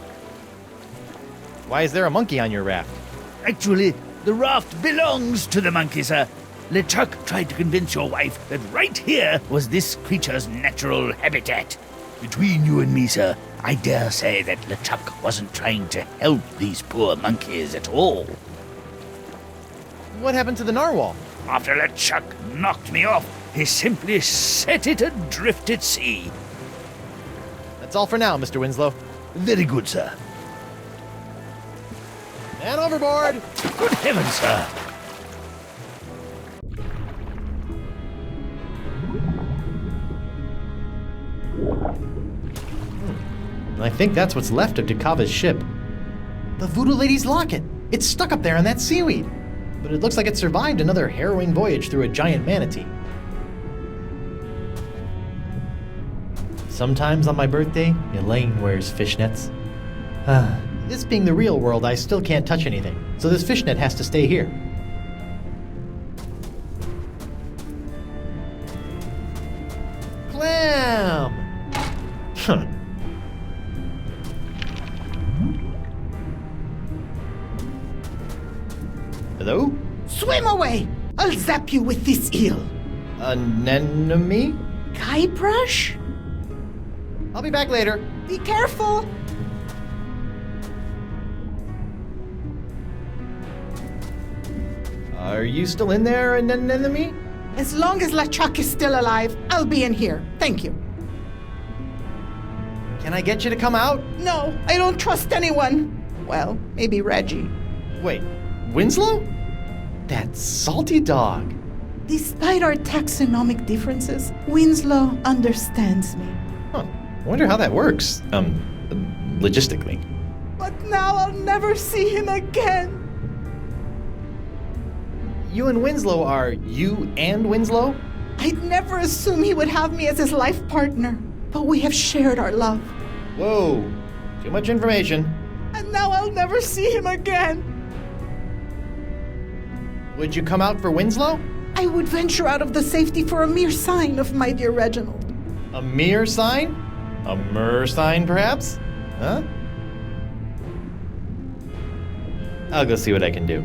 Why is there a monkey on your raft? Actually, the raft belongs to the monkey, sir. LeChuck tried to convince your wife that right here was this creature's natural habitat. Between you and me, sir, I dare say that LeChuck wasn't trying to help these poor monkeys at all. What happened to the narwhal? After LeChuck knocked me off, he simply set it adrift at sea. That's all for now, Mr. Winslow. Very good, sir. Man overboard! Good heavens, sir! I think that's what's left of Dakava's ship. The Voodoo Lady's locket! It's stuck up there in that seaweed! But it looks like it survived another harrowing voyage through a giant manatee. Sometimes on my birthday, Elaine wears fishnets. This being the real world, I still can't touch anything, so this fishnet has to stay here. Clam! Huh. Hello? Swim away! I'll zap you with this eel. Anemone? Guybrush? I'll be back later. Be careful! Are you still in there, Anemone? As long as LeChuck is still alive, I'll be in here. Thank you. Can I get you to come out? No, I don't trust anyone. Well, maybe Reggie. Wait, Winslow? That salty dog. Despite our taxonomic differences, Winslow understands me. Huh. I wonder how that works. Logistically. But now I'll never see him again. You and Winslow are you and Winslow? I'd never assume he would have me as his life partner, but we have shared our love. Whoa, too much information. And now I'll never see him again. Would you come out for Winslow? I would venture out of the safety for a mere sign of my dear Reginald. A mere sign? A mer sign, perhaps? Huh? I'll go see what I can do.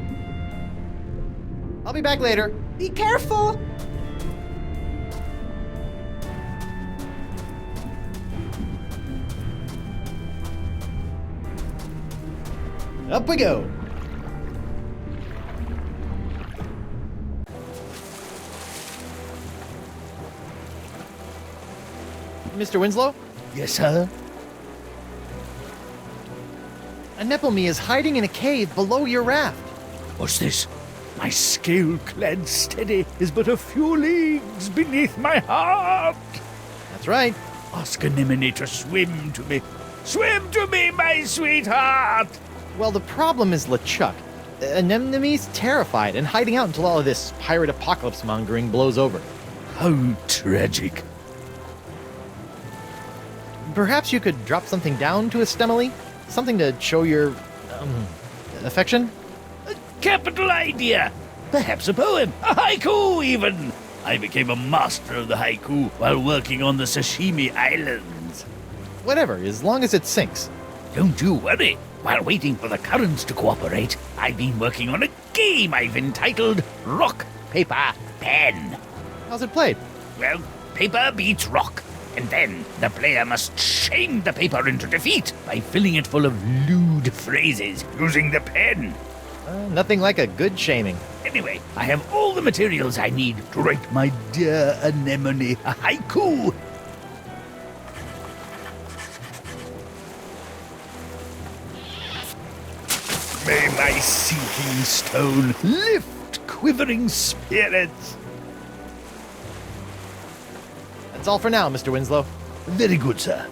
I'll be back later. Be careful! Up we go. Mr. Winslow? Yes, sir? Anemone is hiding in a cave below your raft. What's this? My scale-clad steady is but a few leagues beneath my heart. That's right. Ask Anemone to swim to me. Swim to me, my sweetheart! Well, the problem is LeChuck. Anemone's terrified and hiding out until all of this pirate apocalypse mongering blows over. How tragic. Perhaps you could drop something down to Estemily? Something to show your, affection? A capital idea! Perhaps a poem, a haiku even! I became a master of the haiku while working on the Sashimi Islands. Whatever, as long as it sinks. Don't you worry. While waiting for the currents to cooperate, I've been working on a game I've entitled Rock, Paper, Pen. How's it played? Well, paper beats rock, and then the player must shame the paper into defeat by filling it full of lewd phrases using the pen. Nothing like a good shaming. Anyway, I have all the materials I need to write my dear Anemone a haiku. May my sinking stone lift quivering spirits. That's all for now, Mr. Winslow. Very good, sir.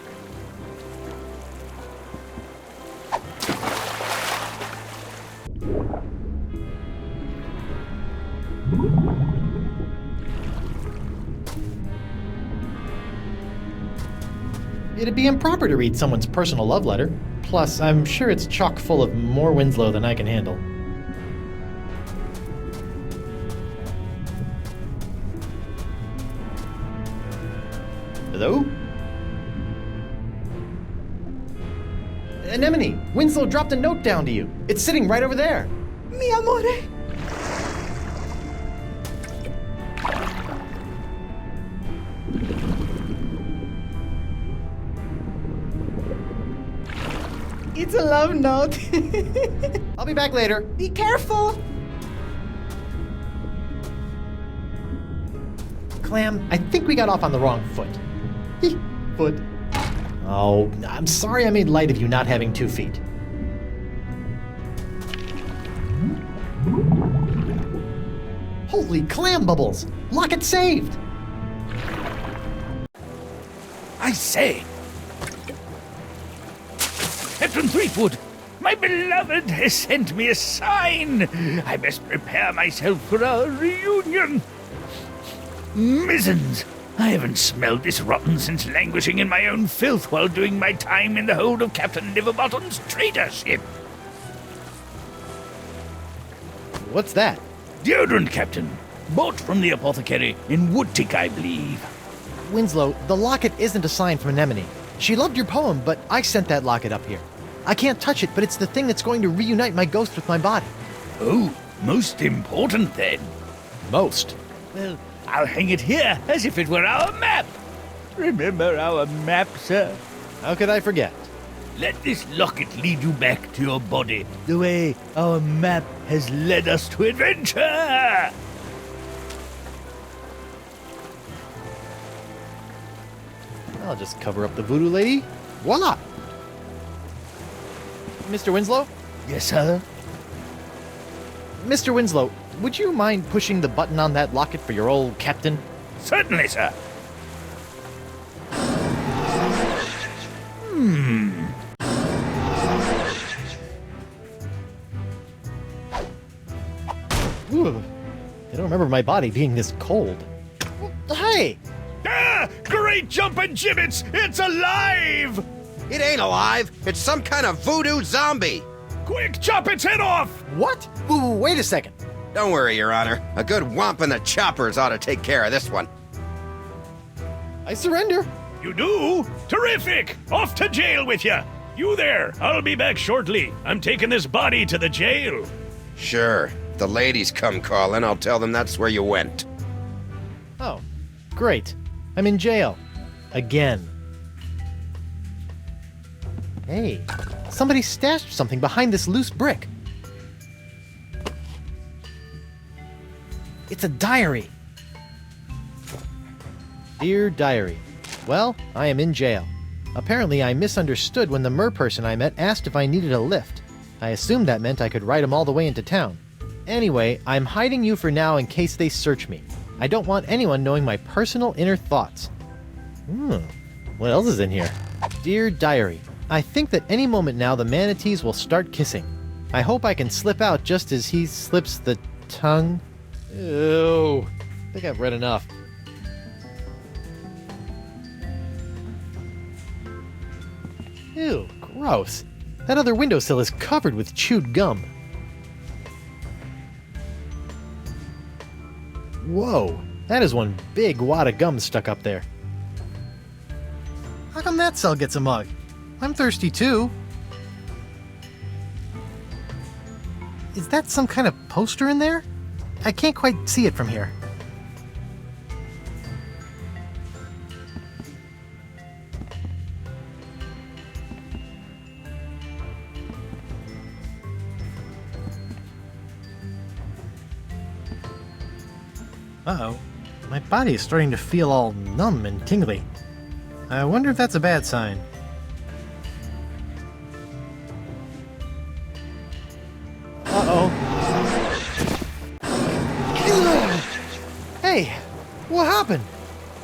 It'd be improper to read someone's personal love letter. Plus, I'm sure it's chock full of more Winslow than I can handle. Hello? Anemone, Winslow dropped a note down to you. It's sitting right over there. Mi amore. It's a love note. I'll be back later. Be careful. Clam, I think we got off on the wrong foot. Foot. Oh, I'm sorry I made light of you not having 2 feet. Holy clam bubbles! Locket saved! I say, Captain Threepwood, my beloved has sent me a sign. I must prepare myself for our reunion. Mizzens, I haven't smelled this rotten since languishing in my own filth while doing my time in the hold of Captain Liverbottom's trader ship. What's that? Deodorant, Captain. Bought from the apothecary in Woodtick, I believe. Winslow, the locket isn't a sign from Anemone. She loved your poem, but I sent that locket up here. I can't touch it, but it's the thing that's going to reunite my ghost with my body. Oh, most important then. Most? Well, I'll hang it here as if it were our map. Remember our map, sir? How could I forget? Let this locket lead you back to your body, the way our map has led us to adventure. I'll just cover up the voodoo lady. Voila! Mr. Winslow? Yes, sir? Mr. Winslow, would you mind pushing the button on that locket for your old captain? Certainly, sir. Ooh, I don't remember my body being this cold. Hey! Ah! Great jumping gibbets! It's alive! It ain't alive. It's some kind of voodoo zombie. Quick, chop its head off! What? Ooh, wait a second. Don't worry, Your Honor. A good whomp in the choppers ought to take care of this one. I surrender. You do? Terrific! Off to jail with you! You there! I'll be back shortly. I'm taking this body to the jail. Sure. If the ladies come calling, I'll tell them that's where you went. Oh, great. I'm in jail. Again. Hey, somebody stashed something behind this loose brick. It's a diary. Dear Diary. Well, I am in jail. Apparently I misunderstood when the mer person I met asked if I needed a lift. I assumed that meant I could ride him all the way into town. Anyway, I'm hiding you for now in case they search me. I don't want anyone knowing my personal inner thoughts. What else is in here? Dear Diary, I think that any moment now the manatees will start kissing. I hope I can slip out just as he slips the tongue. Ew. I think I've read enough. Ew, gross. That other windowsill is covered with chewed gum. Whoa, that is one big wad of gum stuck up there. How come that cell gets a mug? I'm thirsty too. Is that some kind of poster in there? I can't quite see it from here. Uh-oh. My body is starting to feel all numb and tingly. I wonder if that's a bad sign. Uh-oh. Hey, what happened?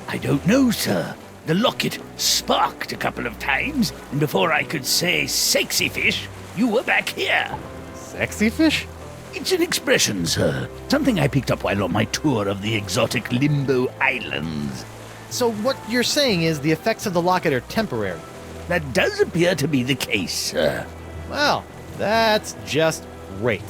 I don't know, sir. The locket sparked a couple of times, and before I could say sexy fish, you were back here. Sexy fish? It's an expression, sir. Something I picked up while on my tour of the exotic Limbo Islands. So what you're saying is the effects of the locket are temporary? That does appear to be the case, sir. Well, that's just great.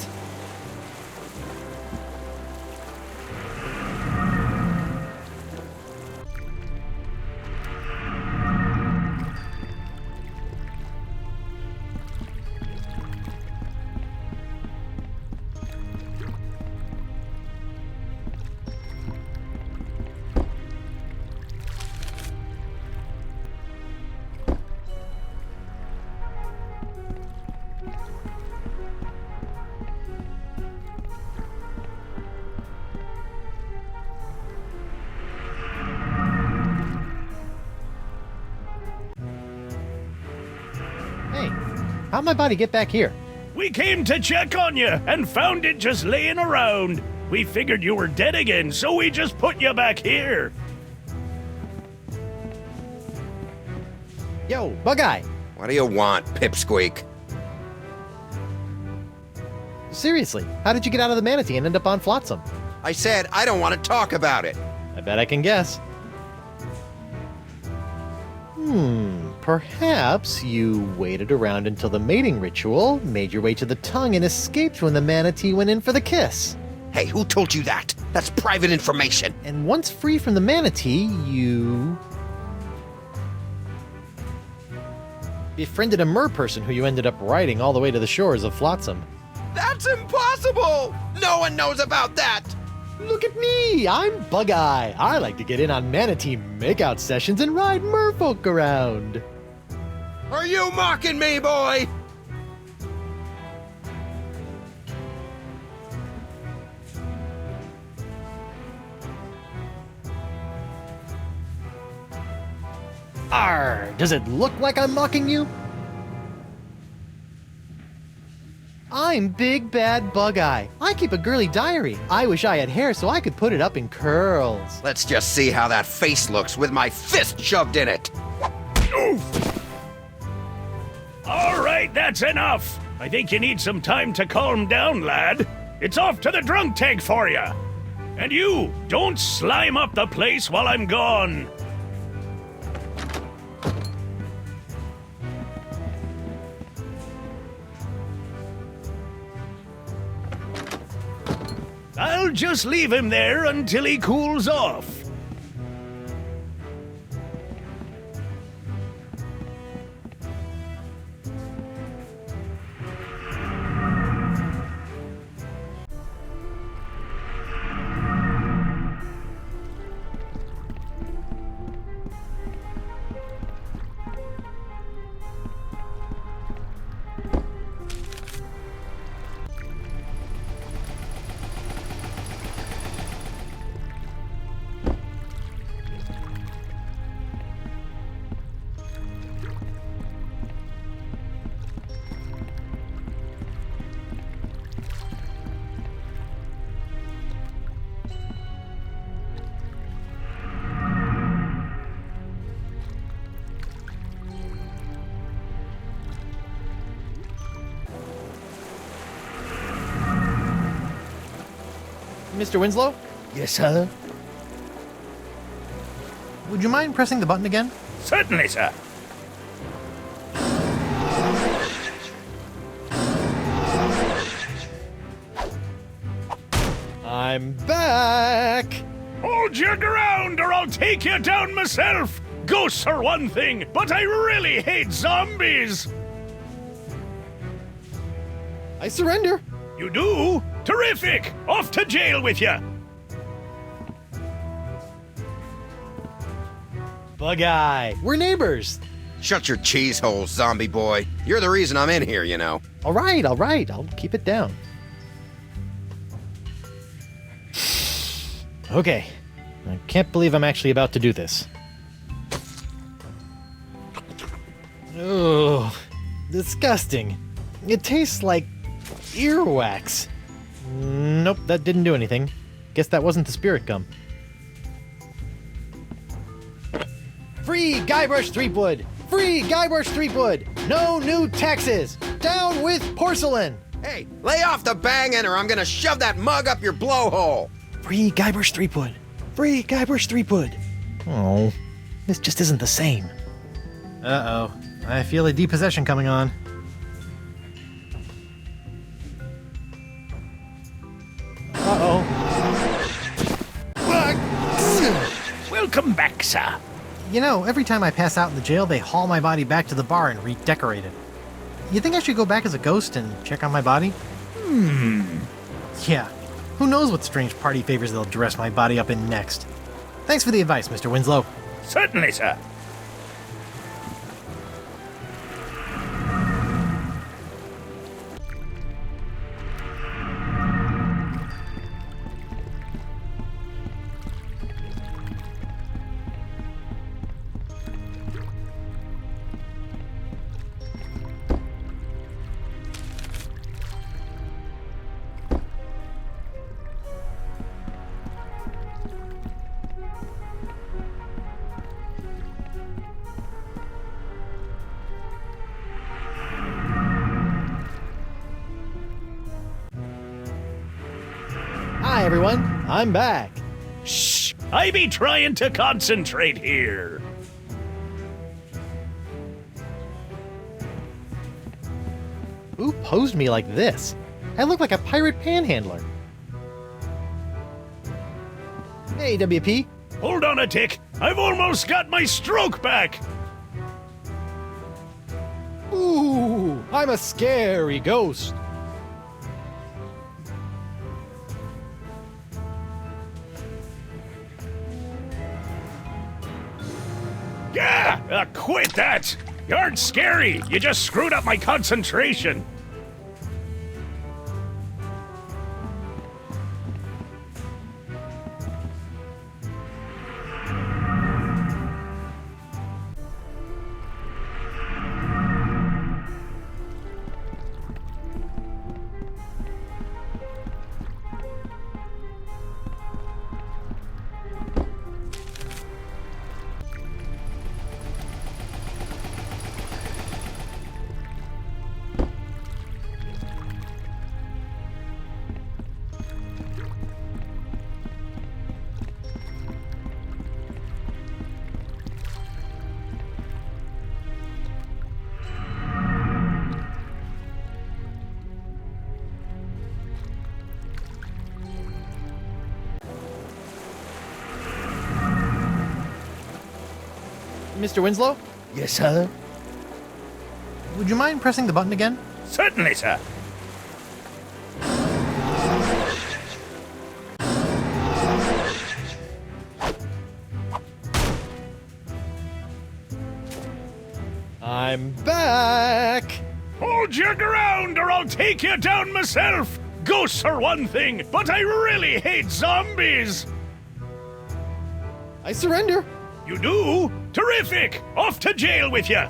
How'd my body get back here? We came to check on you and found it just laying around. We figured you were dead again, so we just put you back here. Yo, Bug-Eye! What do you want, Pipsqueak? Seriously, how did you get out of the manatee and end up on Flotsam? I said I don't want to talk about it. I bet I can guess. Perhaps you waited around until the mating ritual, made your way to the tongue, and escaped when the manatee went in for the kiss. Hey, who told you that? That's private information. And once free from the manatee, you befriended a mer-person who you ended up riding all the way to the shores of Flotsam. That's impossible! No one knows about that! Look at me! I'm Bug-Eye. I like to get in on manatee makeout sessions and ride merfolk around. Are you mocking me, boy? Arr! Does it look like I'm mocking you? I'm Big Bad Bug-Eye. I keep a girly diary. I wish I had hair so I could put it up in curls. Let's just see how that face looks with my fist shoved in it. Oof! All right, that's enough. I think you need some time to calm down, lad. It's off to the drunk tank for you. And you, don't slime up the place while I'm gone. I'll just leave him there until he cools off. Mr. Winslow? Yes, sir? Would you mind pressing the button again? Certainly, sir. I'm back! Hold your ground or I'll take you down myself! Ghosts are one thing, but I really hate zombies! I surrender! You do? Terrific! Off to jail with you! Bug Eye, we're neighbors! Shut your cheese hole, zombie boy. You're the reason I'm in here, you know. Alright, I'll keep it down. Okay, I can't believe I'm actually about to do this. Oh, disgusting. It tastes like earwax. Nope, that didn't do anything. Guess that wasn't the spirit gum. Free Guybrush Threepwood! Free Guybrush Threepwood! No new taxes! Down with porcelain! Hey, lay off the banging or I'm gonna shove that mug up your blowhole! Free Guybrush Threepwood! Free Guybrush Threepwood! Oh, this just isn't the same. Uh-oh. I feel a depossession coming on. Uh-oh. Welcome back, sir. You know, every time I pass out in the jail, they haul my body back to the bar and redecorate it. You think I should go back as a ghost and check on my body? Yeah. Who knows what strange party favors they'll dress my body up in next. Thanks for the advice, Mr. Winslow. Certainly, sir. Hi, everyone. I'm back. Shh! I be trying to concentrate here. Who posed me like this? I look like a pirate panhandler. Hey, WP. Hold on a tick. I've almost got my stroke back. Ooh, I'm a scary ghost. Yeah, quit that. You aren't scary. You just screwed up my concentration. Mr. Winslow? Yes, sir? Would you mind pressing the button again? Certainly, sir. I'm back! Hold your ground or I'll take you down myself! Ghosts are one thing, but I really hate zombies! I surrender! You do? Terrific! Off to jail with you!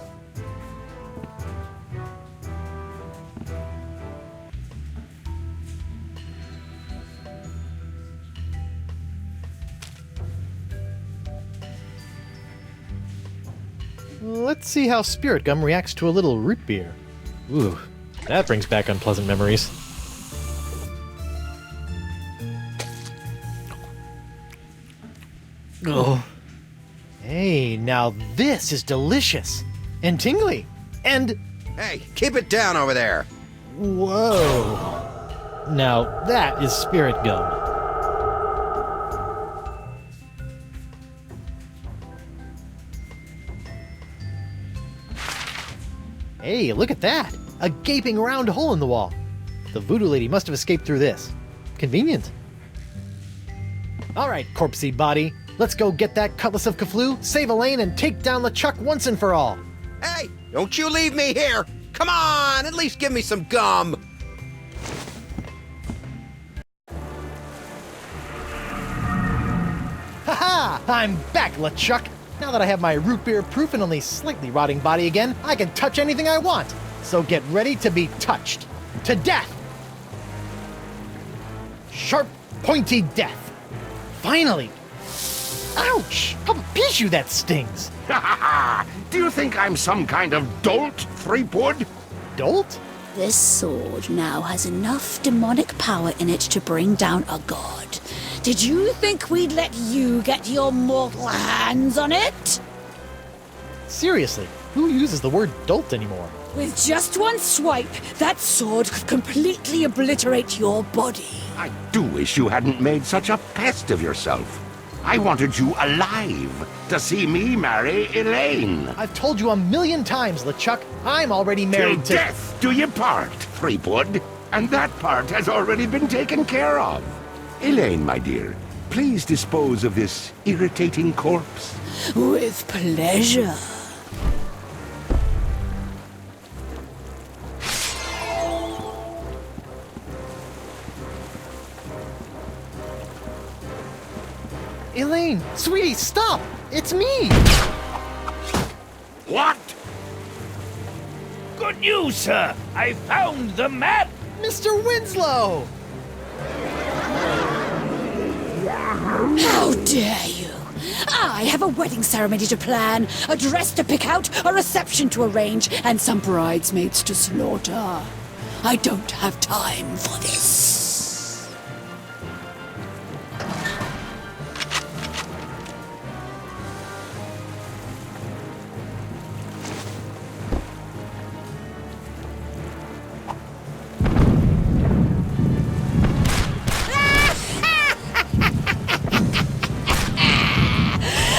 Let's see how spirit gum reacts to a little root beer. Ooh, that brings back unpleasant memories. Oh. Hey, now this is delicious. And tingly. And... Hey, keep it down over there. Whoa. Now that is spirit gum. Hey, look at that! A gaping round hole in the wall. The voodoo lady must have escaped through this. Convenient. Alright, corpsey body. Let's go get that cutlass of Kaflu, save Elaine, and take down LeChuck once and for all. Hey, don't you leave me here! Come on, at least give me some gum! Haha! I'm back, LeChuck! Now that I have my root beer proof and only slightly rotting body again, I can touch anything I want. So get ready to be touched. To death! Sharp, pointy death. Finally! Ouch! How piece that stings! Do you think I'm some kind of dolt, Threepwood? Dolt? This sword now has enough demonic power in it to bring down a god. Did you think we'd let you get your mortal hands on it? Seriously, who uses the word dolt anymore? With just one swipe, that sword could completely obliterate your body. I do wish you hadn't made such a pest of yourself. I wanted you alive to see me marry Elaine. I've told you a million times, LeChuck. I'm already married Till death do you part, Threepwood. And that part has already been taken care of. Elaine, my dear, please dispose of this irritating corpse. With pleasure. Elaine, sweetie, stop! It's me! What? Good news, sir! I found the map! Mr. Winslow! How dare you! I have a wedding ceremony to plan, a dress to pick out, a reception to arrange, and some bridesmaids to slaughter. I don't have time for this.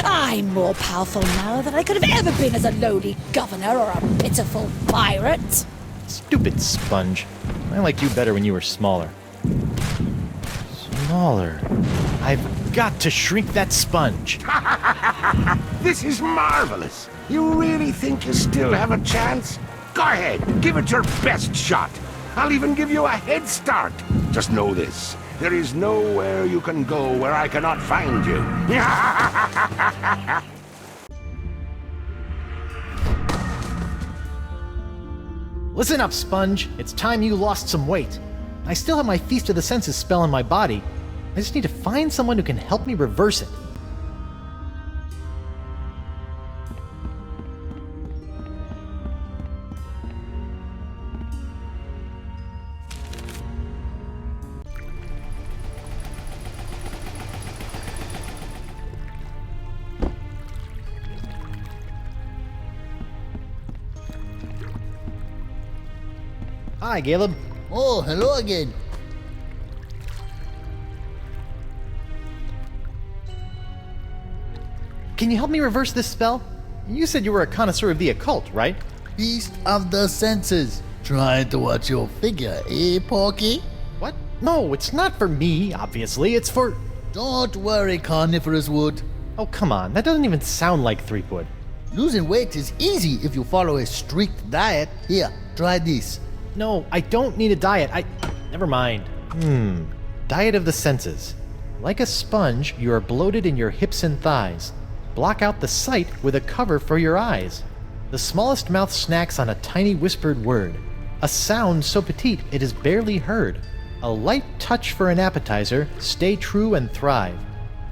I'm more powerful now than I could have ever been as a lowly governor or a pitiful pirate. Stupid sponge. I liked you better when you were smaller. Smaller. I've got to shrink that sponge. This is marvelous. You really think you still have a chance? Go ahead, give it your best shot. I'll even give you a head start. Just know this. There is nowhere you can go where I cannot find you. Listen up, Sponge. It's time you lost some weight. I still have my Feast of the Senses spell in my body. I just need to find someone who can help me reverse it. Hi, Caleb. Oh, hello again. Can you help me reverse this spell? You said you were a connoisseur of the occult, right? Feast of the Senses. Trying to watch your figure, eh, Porky? What? No, it's not for me, obviously. It's for... Don't worry, Carnivorous Wood. Oh, come on. That doesn't even sound like Threepwood. Losing weight is easy if you follow a strict diet. Here, try this. No, I don't need a diet. Never mind. Diet of the senses. Like a sponge, you are bloated in your hips and thighs. Block out the sight with a cover for your eyes. The smallest mouth snacks on a tiny whispered word. A sound so petite it is barely heard. A light touch for an appetizer, stay true and thrive.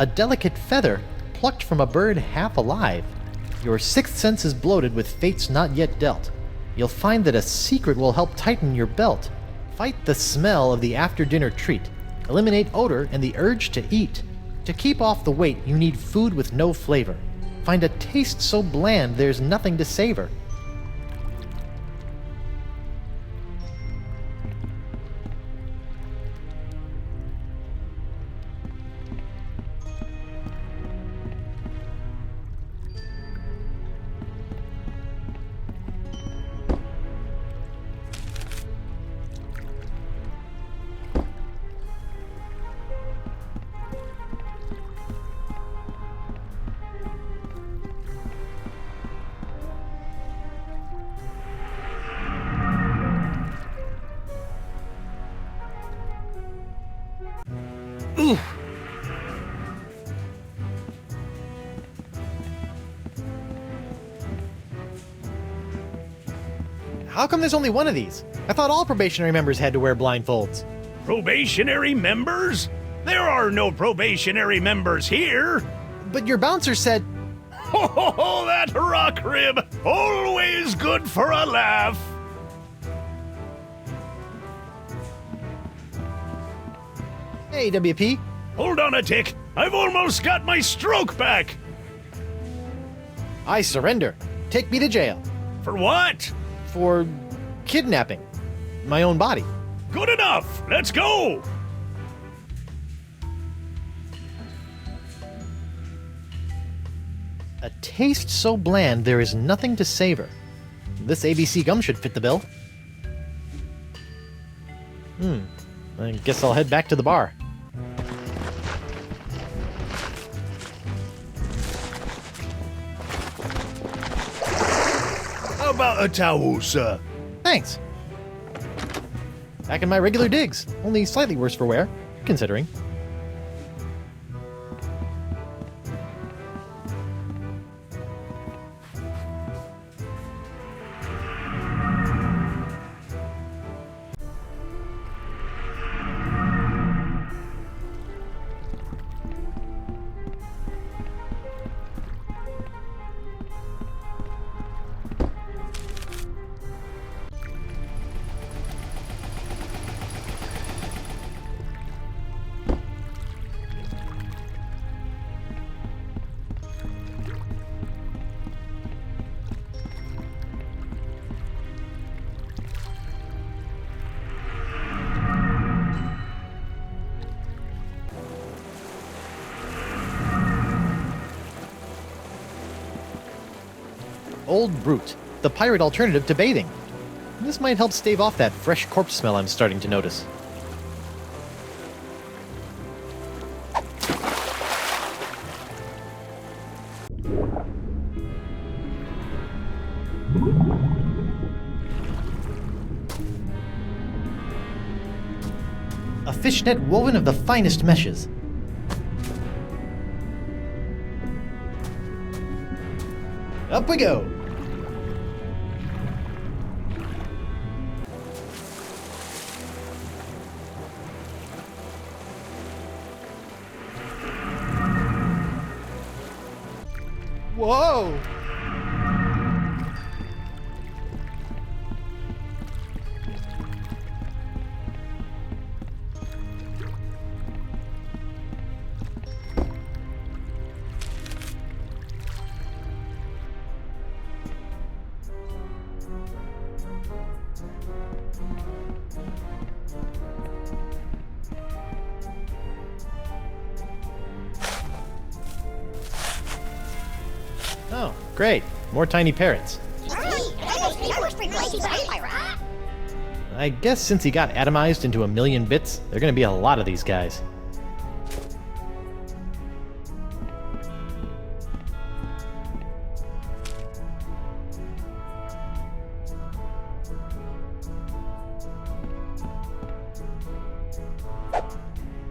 A delicate feather plucked from a bird half alive. Your sixth sense is bloated with fates not yet dealt. You'll find that a secret will help tighten your belt. Fight the smell of the after-dinner treat. Eliminate odor and the urge to eat. To keep off the weight, you need food with no flavor. Find a taste so bland there's nothing to savor. Oof. How come there's only one of these? I thought all probationary members had to wear blindfolds. Probationary members? There are no probationary members here. But your bouncer said... Oh, that rock rib! Always good for a laugh. Hey, WP. Hold on a tick. I've almost got my stroke back. I surrender. Take me to jail. For what? For kidnapping my own body. Good enough. Let's go. A taste so bland there is nothing to savor. This ABC gum should fit the bill. I guess I'll head back to the bar. How about a towel, sir? Thanks. Back in my regular digs, only slightly worse for wear, considering. Old Brute, the pirate alternative to bathing. This might help stave off that fresh corpse smell I'm starting to notice. A fishnet woven of the finest meshes. Up we go! Whoa! Oh, great. More tiny parrots. I guess since he got atomized into a million bits, there are going to be a lot of these guys.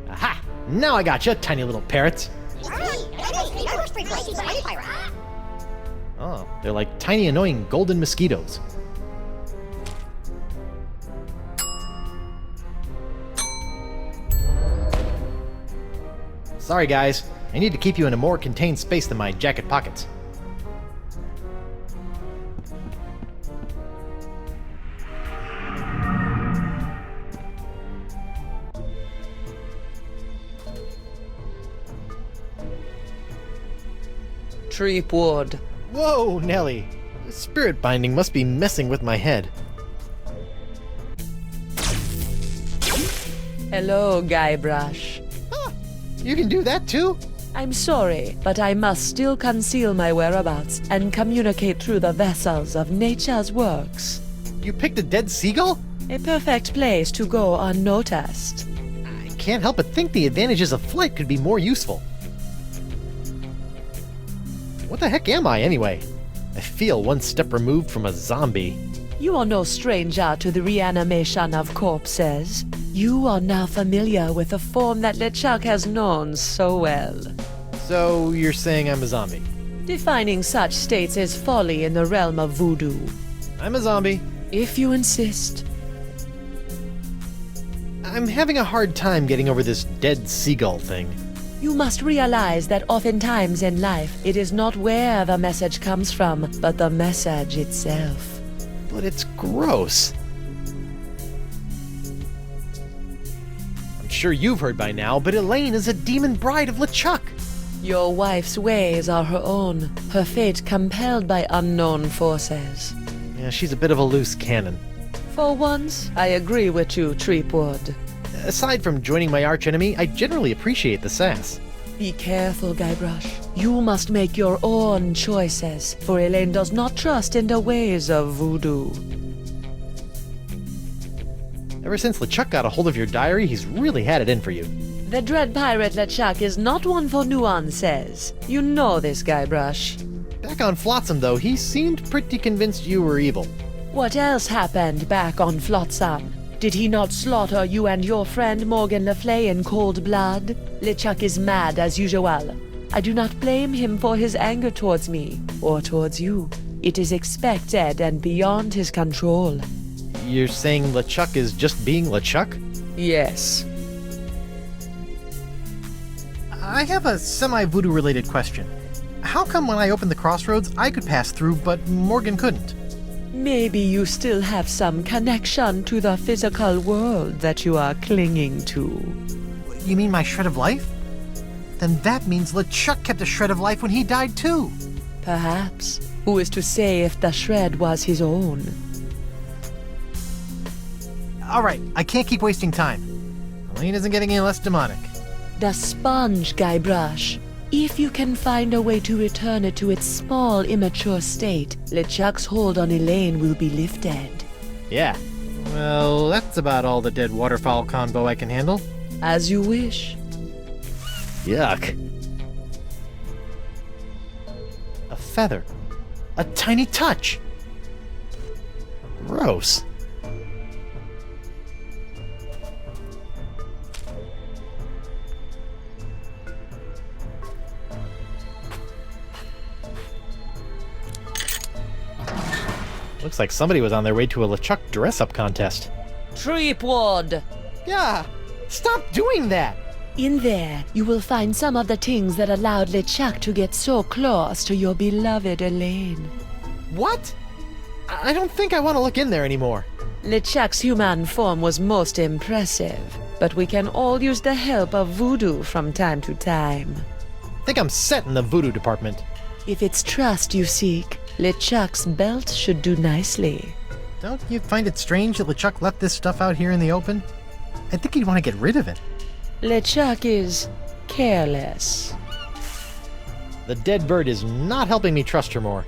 Aha! Now I gotcha, tiny little parrots. Oh, they're like tiny annoying golden mosquitoes. Sorry guys, I need to keep you in a more contained space than my jacket pockets. Treepwood. Whoa, Nelly. Spirit binding must be messing with my head. Hello, Guybrush. You can do that too? I'm sorry, but I must still conceal my whereabouts and communicate through the vessels of nature's works. You picked a dead seagull? A perfect place to go unnoticed. I can't help but think the advantages of flight could be more useful. What the heck am I, anyway? I feel one step removed from a zombie. You are no stranger to the reanimation of corpses. You are now familiar with the form that LeChuck has known so well. So, you're saying I'm a zombie? Defining such states is folly in the realm of voodoo. I'm a zombie. If you insist. I'm having a hard time getting over this dead seagull thing. You must realize that oftentimes in life, it is not where the message comes from, but the message itself. But it's gross. I'm sure you've heard by now, but Elaine is a demon bride of LeChuck. Your wife's ways are her own, her fate compelled by unknown forces. Yeah, she's a bit of a loose cannon. For once, I agree with you, Treepwood. Aside from joining my archenemy, I generally appreciate the sass. Be careful, Guybrush. You must make your own choices, for Elaine does not trust in the ways of voodoo. Ever since LeChuck got a hold of your diary, he's really had it in for you. The dread pirate LeChuck is not one for nuances. You know this, Guybrush. Back on Flotsam, though, he seemed pretty convinced you were evil. What else happened back on Flotsam? Did he not slaughter you and your friend Morgan LeFlay in cold blood? LeChuck is mad as usual. I do not blame him for his anger towards me, or towards you. It is expected and beyond his control. You're saying LeChuck is just being LeChuck? Yes. I have a semi-voodoo related question. How come when I opened the crossroads, I could pass through, but Morgan couldn't? Maybe you still have some connection to the physical world that you are clinging to. You mean my shred of life? Then that means LeChuck kept a shred of life when he died too. Perhaps. Who is to say if the shred was his own? Alright, I can't keep wasting time. Elaine isn't getting any less demonic. The sponge, Guybrush. If you can find a way to return it to its small, immature state, LeChuck's hold on Elaine will be lifted. Yeah. Well, that's about all the dead waterfowl convo I can handle. As you wish. Yuck. A feather. A tiny touch. Gross. Looks like somebody was on their way to a LeChuck dress-up contest. Treepwood! Yeah! Stop doing that! In there, you will find some of the things that allowed LeChuck to get so close to your beloved Elaine. What? I don't think I want to look in there anymore. LeChuck's human form was most impressive, but we can all use the help of voodoo from time to time. I think I'm set in the voodoo department. If it's trust you seek, LeChuck's belt should do nicely. Don't you find it strange that LeChuck left this stuff out here in the open? I think he'd want to get rid of it. LeChuck is careless. The dead bird is not helping me trust her more.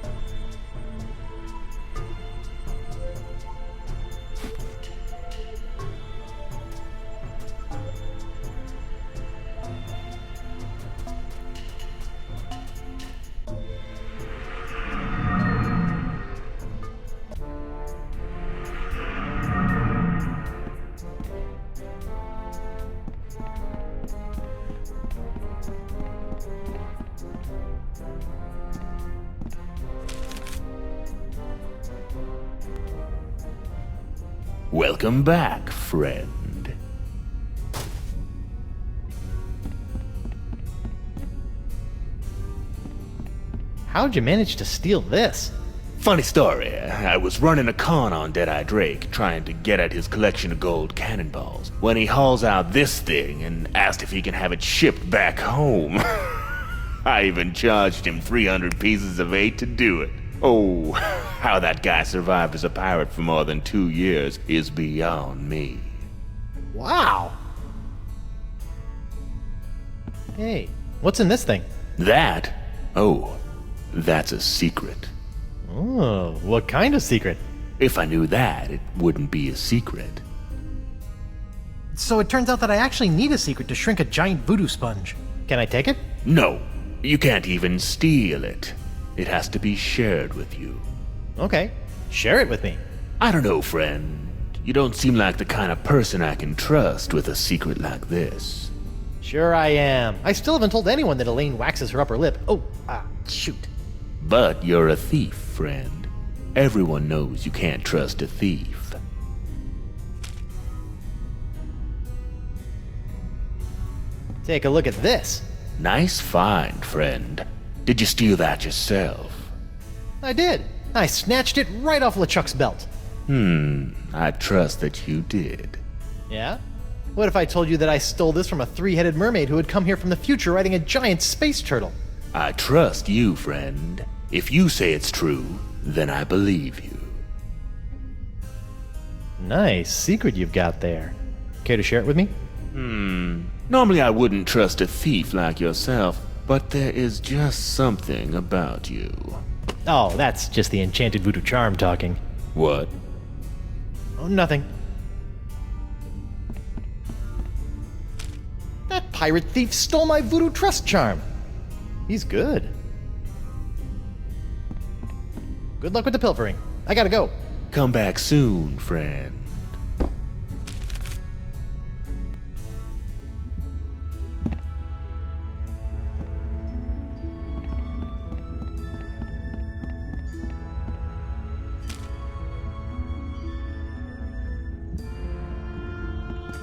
Welcome back, friend. How'd you manage to steal this? Funny story, I was running a con on Deadeye Drake, trying to get at his collection of gold cannonballs, when he hauls out this thing and asked if he can have it shipped back home. I even charged him 300 pieces of 8 to do it. Oh, how that guy survived as a pirate for more than 2 years is beyond me. Wow. Hey, what's in this thing? That? Oh, that's a secret. Oh, what kind of secret? If I knew that, it wouldn't be a secret. So it turns out that I actually need a secret to shrink a giant voodoo sponge. Can I take it? No, you can't even steal it. It has to be shared with you. Okay, share it with me. I don't know, friend. You don't seem like the kind of person I can trust with a secret like this. Sure I am. I still haven't told anyone that Elaine waxes her upper lip. Oh, shoot. But you're a thief, friend. Everyone knows you can't trust a thief. Take a look at this. Nice find, friend. Did you steal that yourself? I did. I snatched it right off LeChuck's belt. I trust that you did. Yeah? What if I told you that I stole this from a three-headed mermaid who had come here from the future riding a giant space turtle? I trust you, friend. If you say it's true, then I believe you. Nice secret you've got there. Care to share it with me? Normally I wouldn't trust a thief like yourself, but there is just something about you. Oh, that's just the enchanted voodoo charm talking. What? Oh, nothing. That pirate thief stole my voodoo trust charm. He's good. Good luck with the pilfering. I gotta go. Come back soon, friend.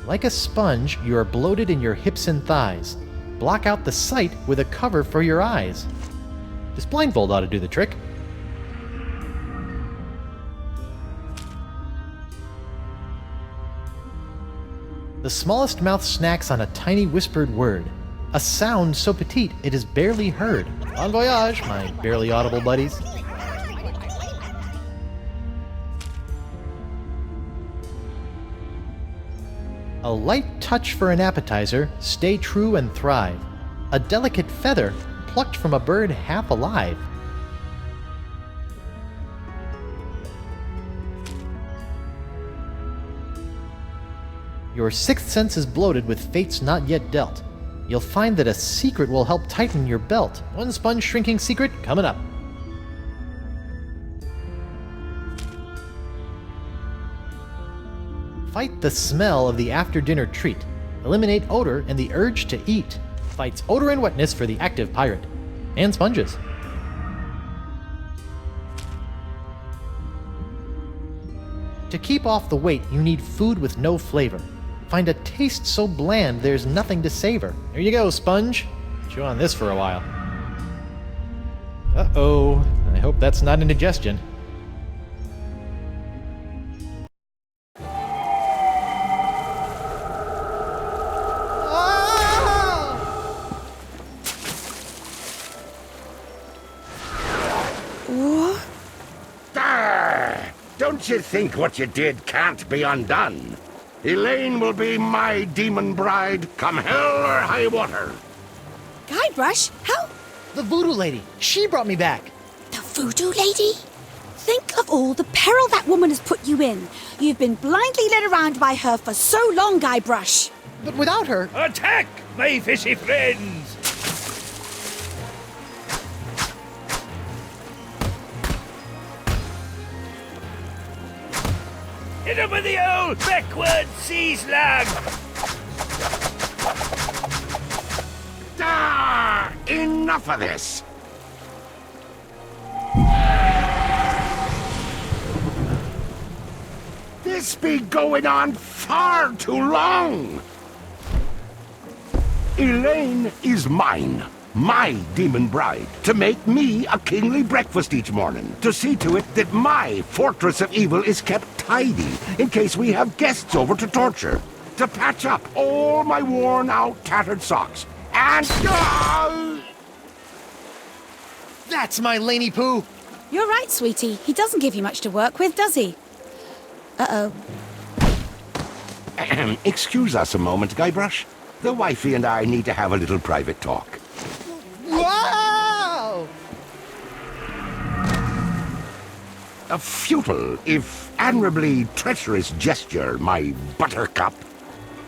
Like a sponge, you are bloated in your hips and thighs. Block out the sight with a cover for your eyes. This blindfold ought to do the trick. The smallest mouth snacks on a tiny whispered word. A sound so petite it is barely heard. Bon voyage, my barely audible buddies. A light touch for an appetizer, stay true and thrive. A delicate feather, plucked from a bird half alive. Your sixth sense is bloated with fates not yet dealt. You'll find that a secret will help tighten your belt. One sponge shrinking secret coming up. Fight the smell of the after-dinner treat. Eliminate odor and the urge to eat. Fights odor and wetness for the active pirate. And sponges. To keep off the weight, you need food with no flavor. Find a taste so bland there's nothing to savor. There you go, sponge. Chew on this for a while. Uh-oh. I hope that's not indigestion. Don't you think what you did can't be undone? Elaine will be my demon bride, come hell or high water. Guybrush, how? The voodoo lady. She brought me back. The voodoo lady? Think of all the peril that woman has put you in. You've been blindly led around by her for so long, Guybrush. But without her... Attack, my fishy friends! Hit him with the old backward sea slug! Enough of this! This be going on far too long! Elaine is mine. My demon bride, to make me a kingly breakfast each morning, to see to it that my fortress of evil is kept tidy in case we have guests over to torture, to patch up all my worn-out, tattered socks, and... That's my Laney Poo! You're right, sweetie. He doesn't give you much to work with, does he? Uh-oh. Excuse us a moment, Guybrush. The wifey and I need to have a little private talk. Wow! A futile, if admirably treacherous gesture, my buttercup.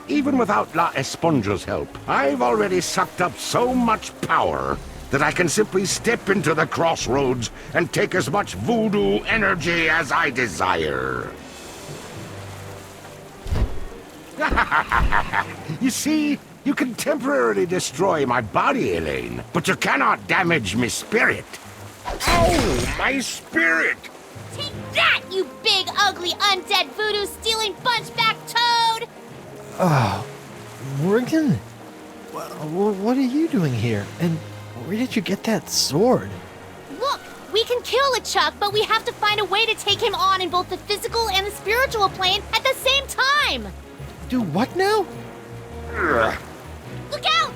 Even without La Esponja's help, I've already sucked up so much power that I can simply step into the crossroads and take as much voodoo energy as I desire. You see, you can temporarily destroy my body, Elaine, but you cannot damage my spirit. Oh, my spirit! Take that, you big, ugly, undead voodoo-stealing bunchback toad! Oh, Morgan? What are you doing here? And where did you get that sword? Look, we can kill LeChuck, but we have to find a way to take him on in both the physical and the spiritual plane at the same time! Do what now? Look out!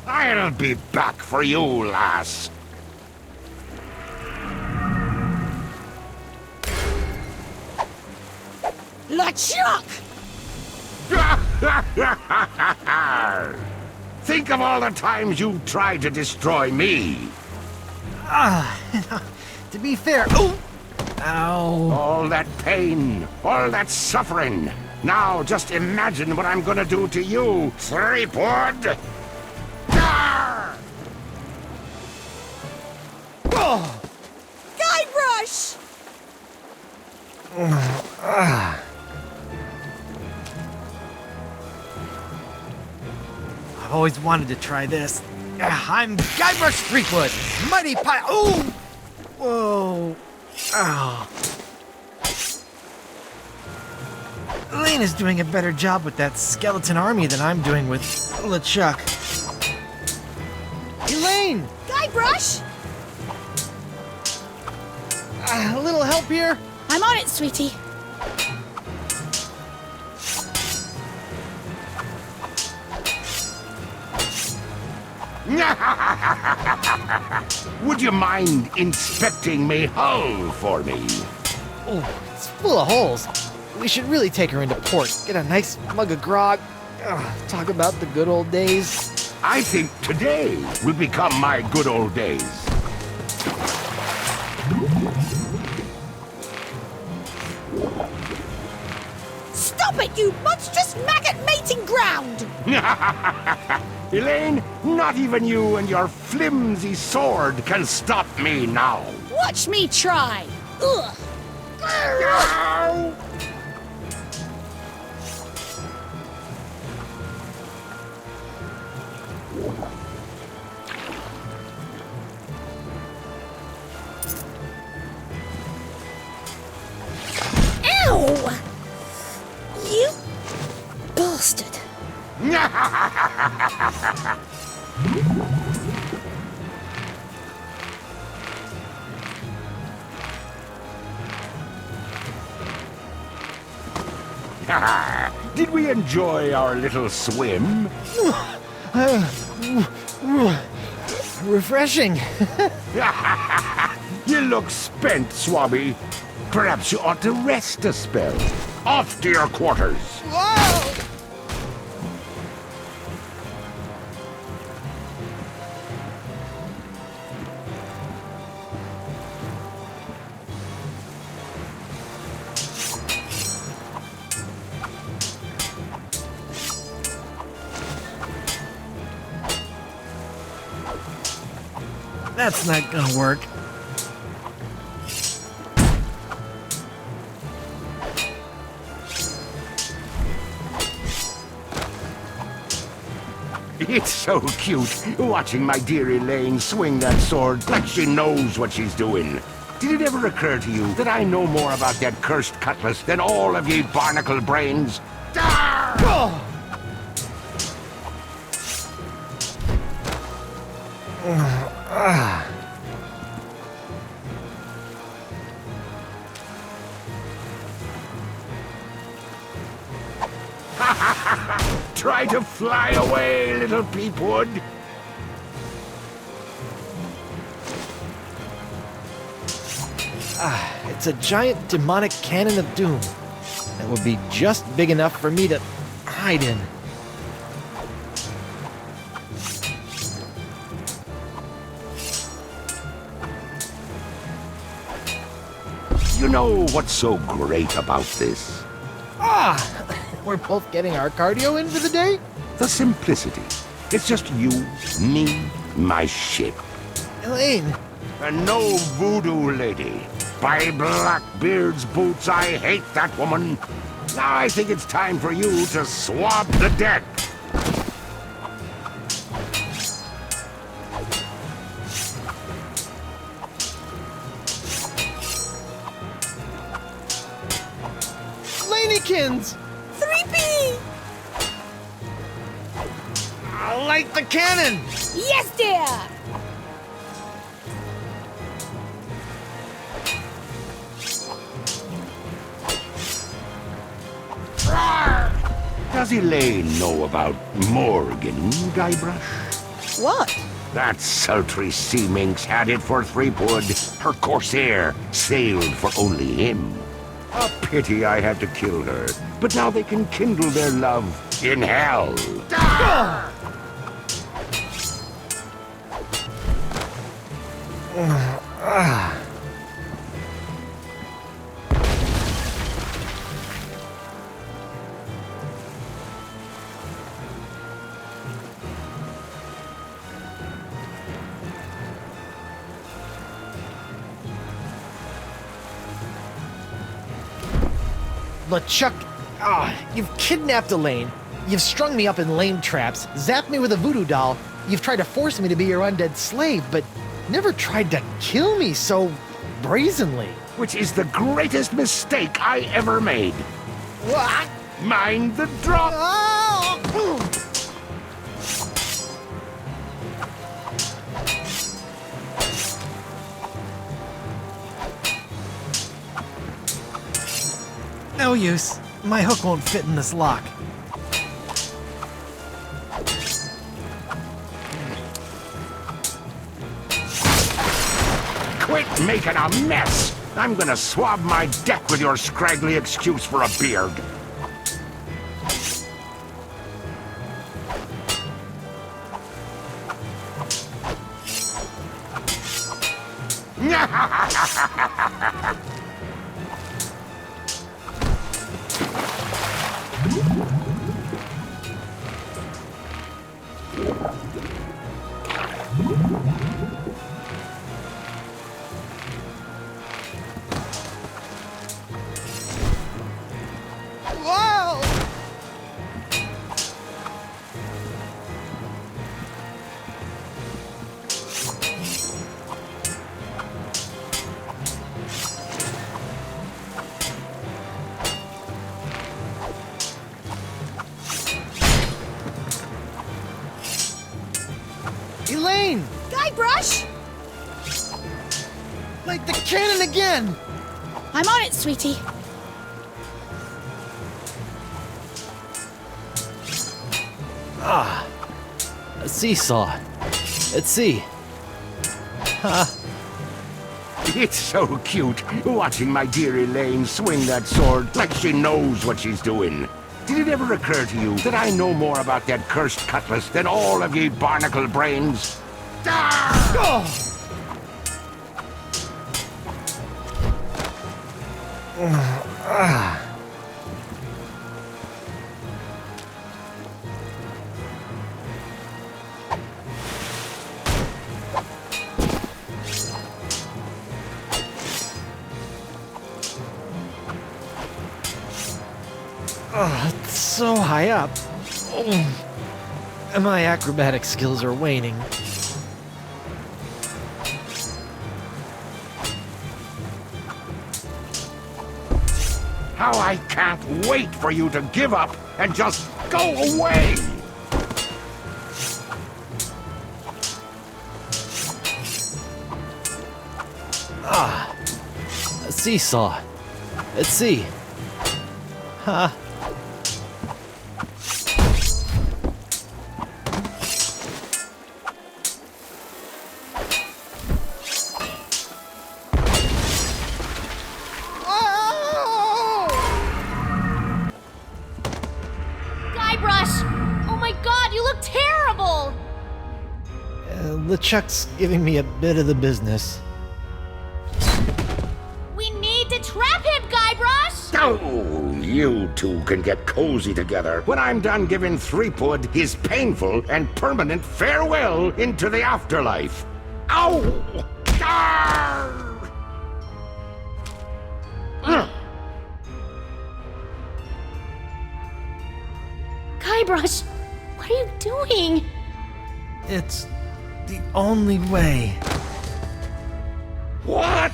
I'll be back for you, lass. LeChuck! Think of all the times you tried to destroy me. To be fair... Oh! Ow. All that pain, all that suffering. Now just imagine what I'm gonna do to you, three-pod. Oh! Guybrush! I've always wanted to try this. I'm Guybrush Threepwood, mighty pie. Oh! Whoa! Oh! Elaine is doing a better job with that skeleton army than I'm doing with LeChuck. Elaine! Guybrush! A little help here? I'm on it, sweetie. Would you mind inspecting me hull for me? Oh, it's full of holes. We should really take her into port. Get a nice mug of grog. Talk about the good old days. I think today will become my good old days. Stop it, you monstrous maggot mating ground! Elaine, not even you and your flimsy sword can stop me now. Watch me try! Ugh! Ow! You bastard! Did we enjoy our little swim? Refreshing. You look spent, Swabby. Perhaps you ought to rest a spell. Off to your quarters. Whoa! That's not gonna work. It's so cute, watching my dear Elaine swing that sword like she knows what she's doing. Did it ever occur to you that I know more about that cursed cutlass than all of ye barnacle brains? Oh. Try to fly away, little peepwood. It's a giant demonic cannon of doom that would be just big enough for me to hide in. You know what's so great about this? We're both getting our cardio in for the day? The simplicity. It's just you, me, my ship. Elaine! And no voodoo lady. By Blackbeard's boots, I hate that woman. Now I think it's time for you to swab the deck. Lanykins! 3P! I'll light the cannon! Yes, dear! Does Elaine know about Morgan, Guybrush? What? That sultry sea minx had it for Threepwood. Her corsair sailed for only him. A pity I had to kill her, but now they can kindle their love in hell. LeChuck, you've kidnapped Elaine. You've strung me up in lame traps, zapped me with a voodoo doll. You've tried to force me to be your undead slave, but never tried to kill me so brazenly. Which is the greatest mistake I ever made. What? Mind the drop. No use. My hook won't fit in this lock. Quit making a mess! I'm gonna swab my deck with your scraggly excuse for a beard. Whoa! Elaine! Guybrush! Light the cannon again! I'm on it, sweetie. A seesaw. At sea. It's so cute, watching my dear Elaine swing that sword like she knows what she's doing. Did it ever occur to you that I know more about that cursed cutlass than all of ye barnacle brains? It's so high up. And my acrobatic skills are waning. How I can't wait for you to give up and just go away! A seesaw. At sea. LeChuck's giving me a bit of the business. We need to trap him, Guybrush! Oh, you two can get cozy together when I'm done giving Threepwood his painful and permanent farewell into the afterlife. Ow! Arr! Guybrush, what are you doing? It's the only way. What?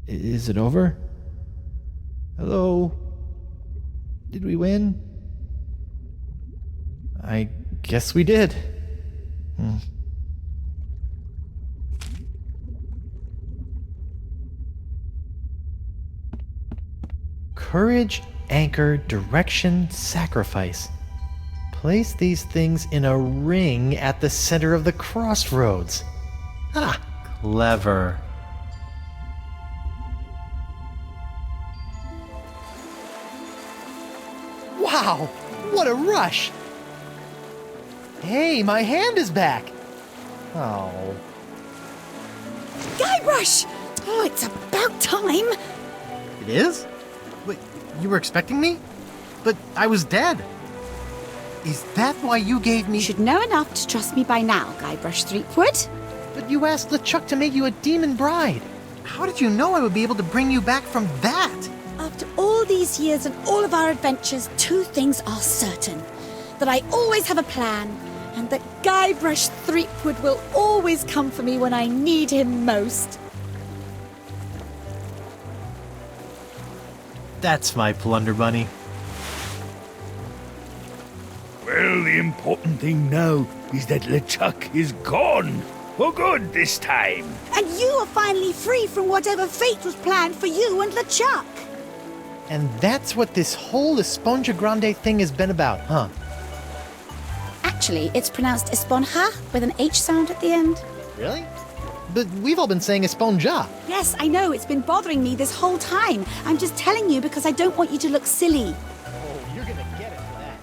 Is it over? Hello? Did we win? I guess we did. Courage, anchor, direction, sacrifice. Place these things in a ring at the center of the crossroads. Ah, clever. Wow, what a rush! Hey, my hand is back! Oh. Guybrush! Oh, it's about time! It is? Wait, you were expecting me? But I was dead. Is that why you gave me... You should know enough to trust me by now, Guybrush Threepwood. But you asked LeChuck to make you a demon bride. How did you know I would be able to bring you back from that? After all these years and all of our adventures, two things are certain. That I always have a plan, and that Guybrush Threepwood will always come for me when I need him most. That's my plunder bunny. Well, the important thing now is that LeChuck is gone. For good this time. And you are finally free from whatever fate was planned for you and LeChuck. And that's what this whole Esponja Grande thing has been about, huh? Actually, it's pronounced Esponja with an H sound at the end. Really? But we've all been saying Esponja. Yes, I know. It's been bothering me this whole time. I'm just telling you because I don't want you to look silly. Oh, you're gonna get it for that.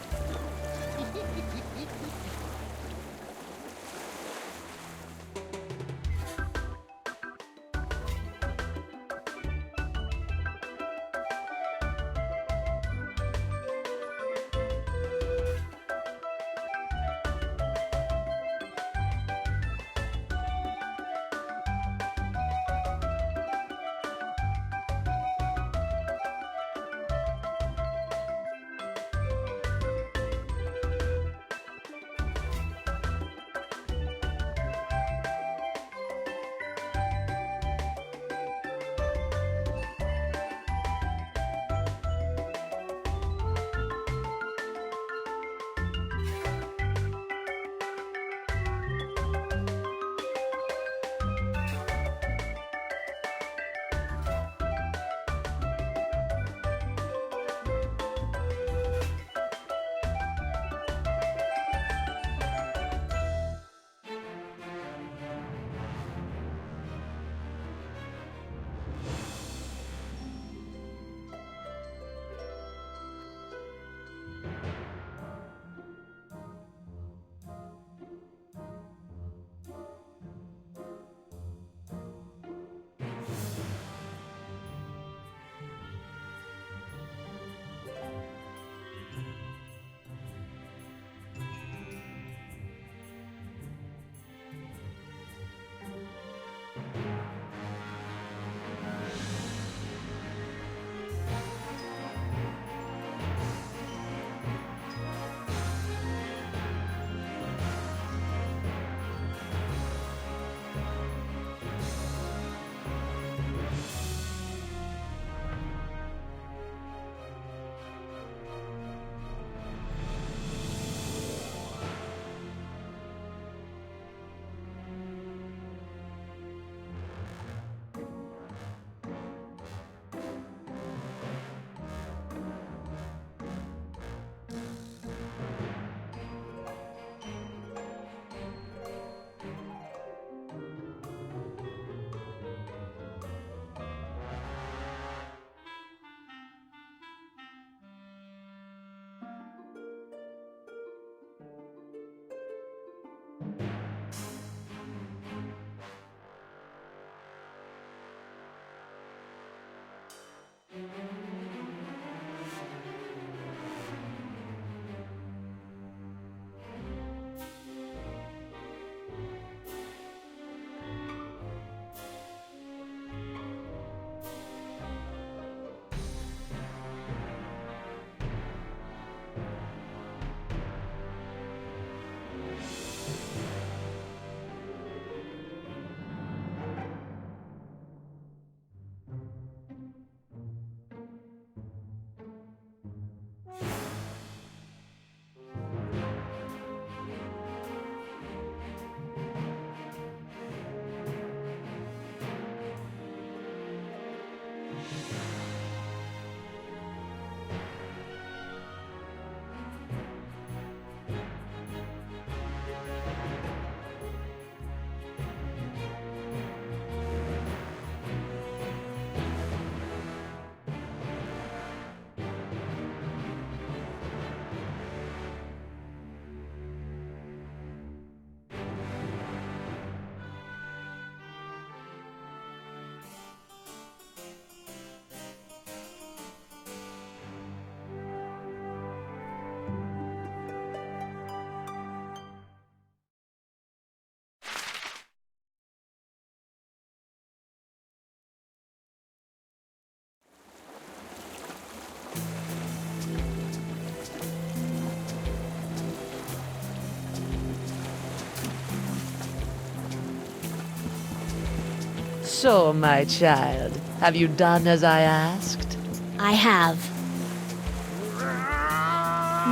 So, my child, have you done as I asked? I have.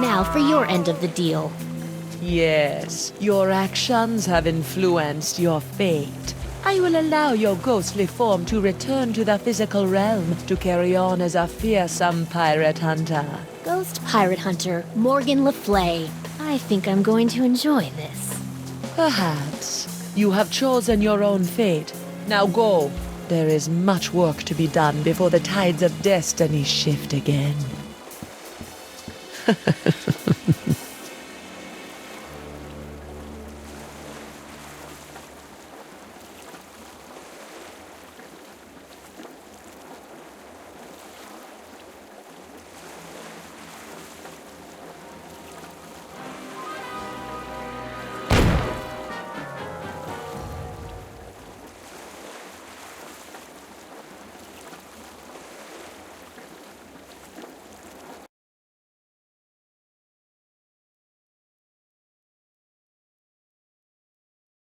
Now for your end of the deal. Yes, your actions have influenced your fate. I will allow your ghostly form to return to the physical realm to carry on as a fearsome pirate hunter. Ghost pirate hunter Morgan LeFlay. I think I'm going to enjoy this. Perhaps. You have chosen your own fate. Now go. There is much work to be done before the tides of destiny shift again.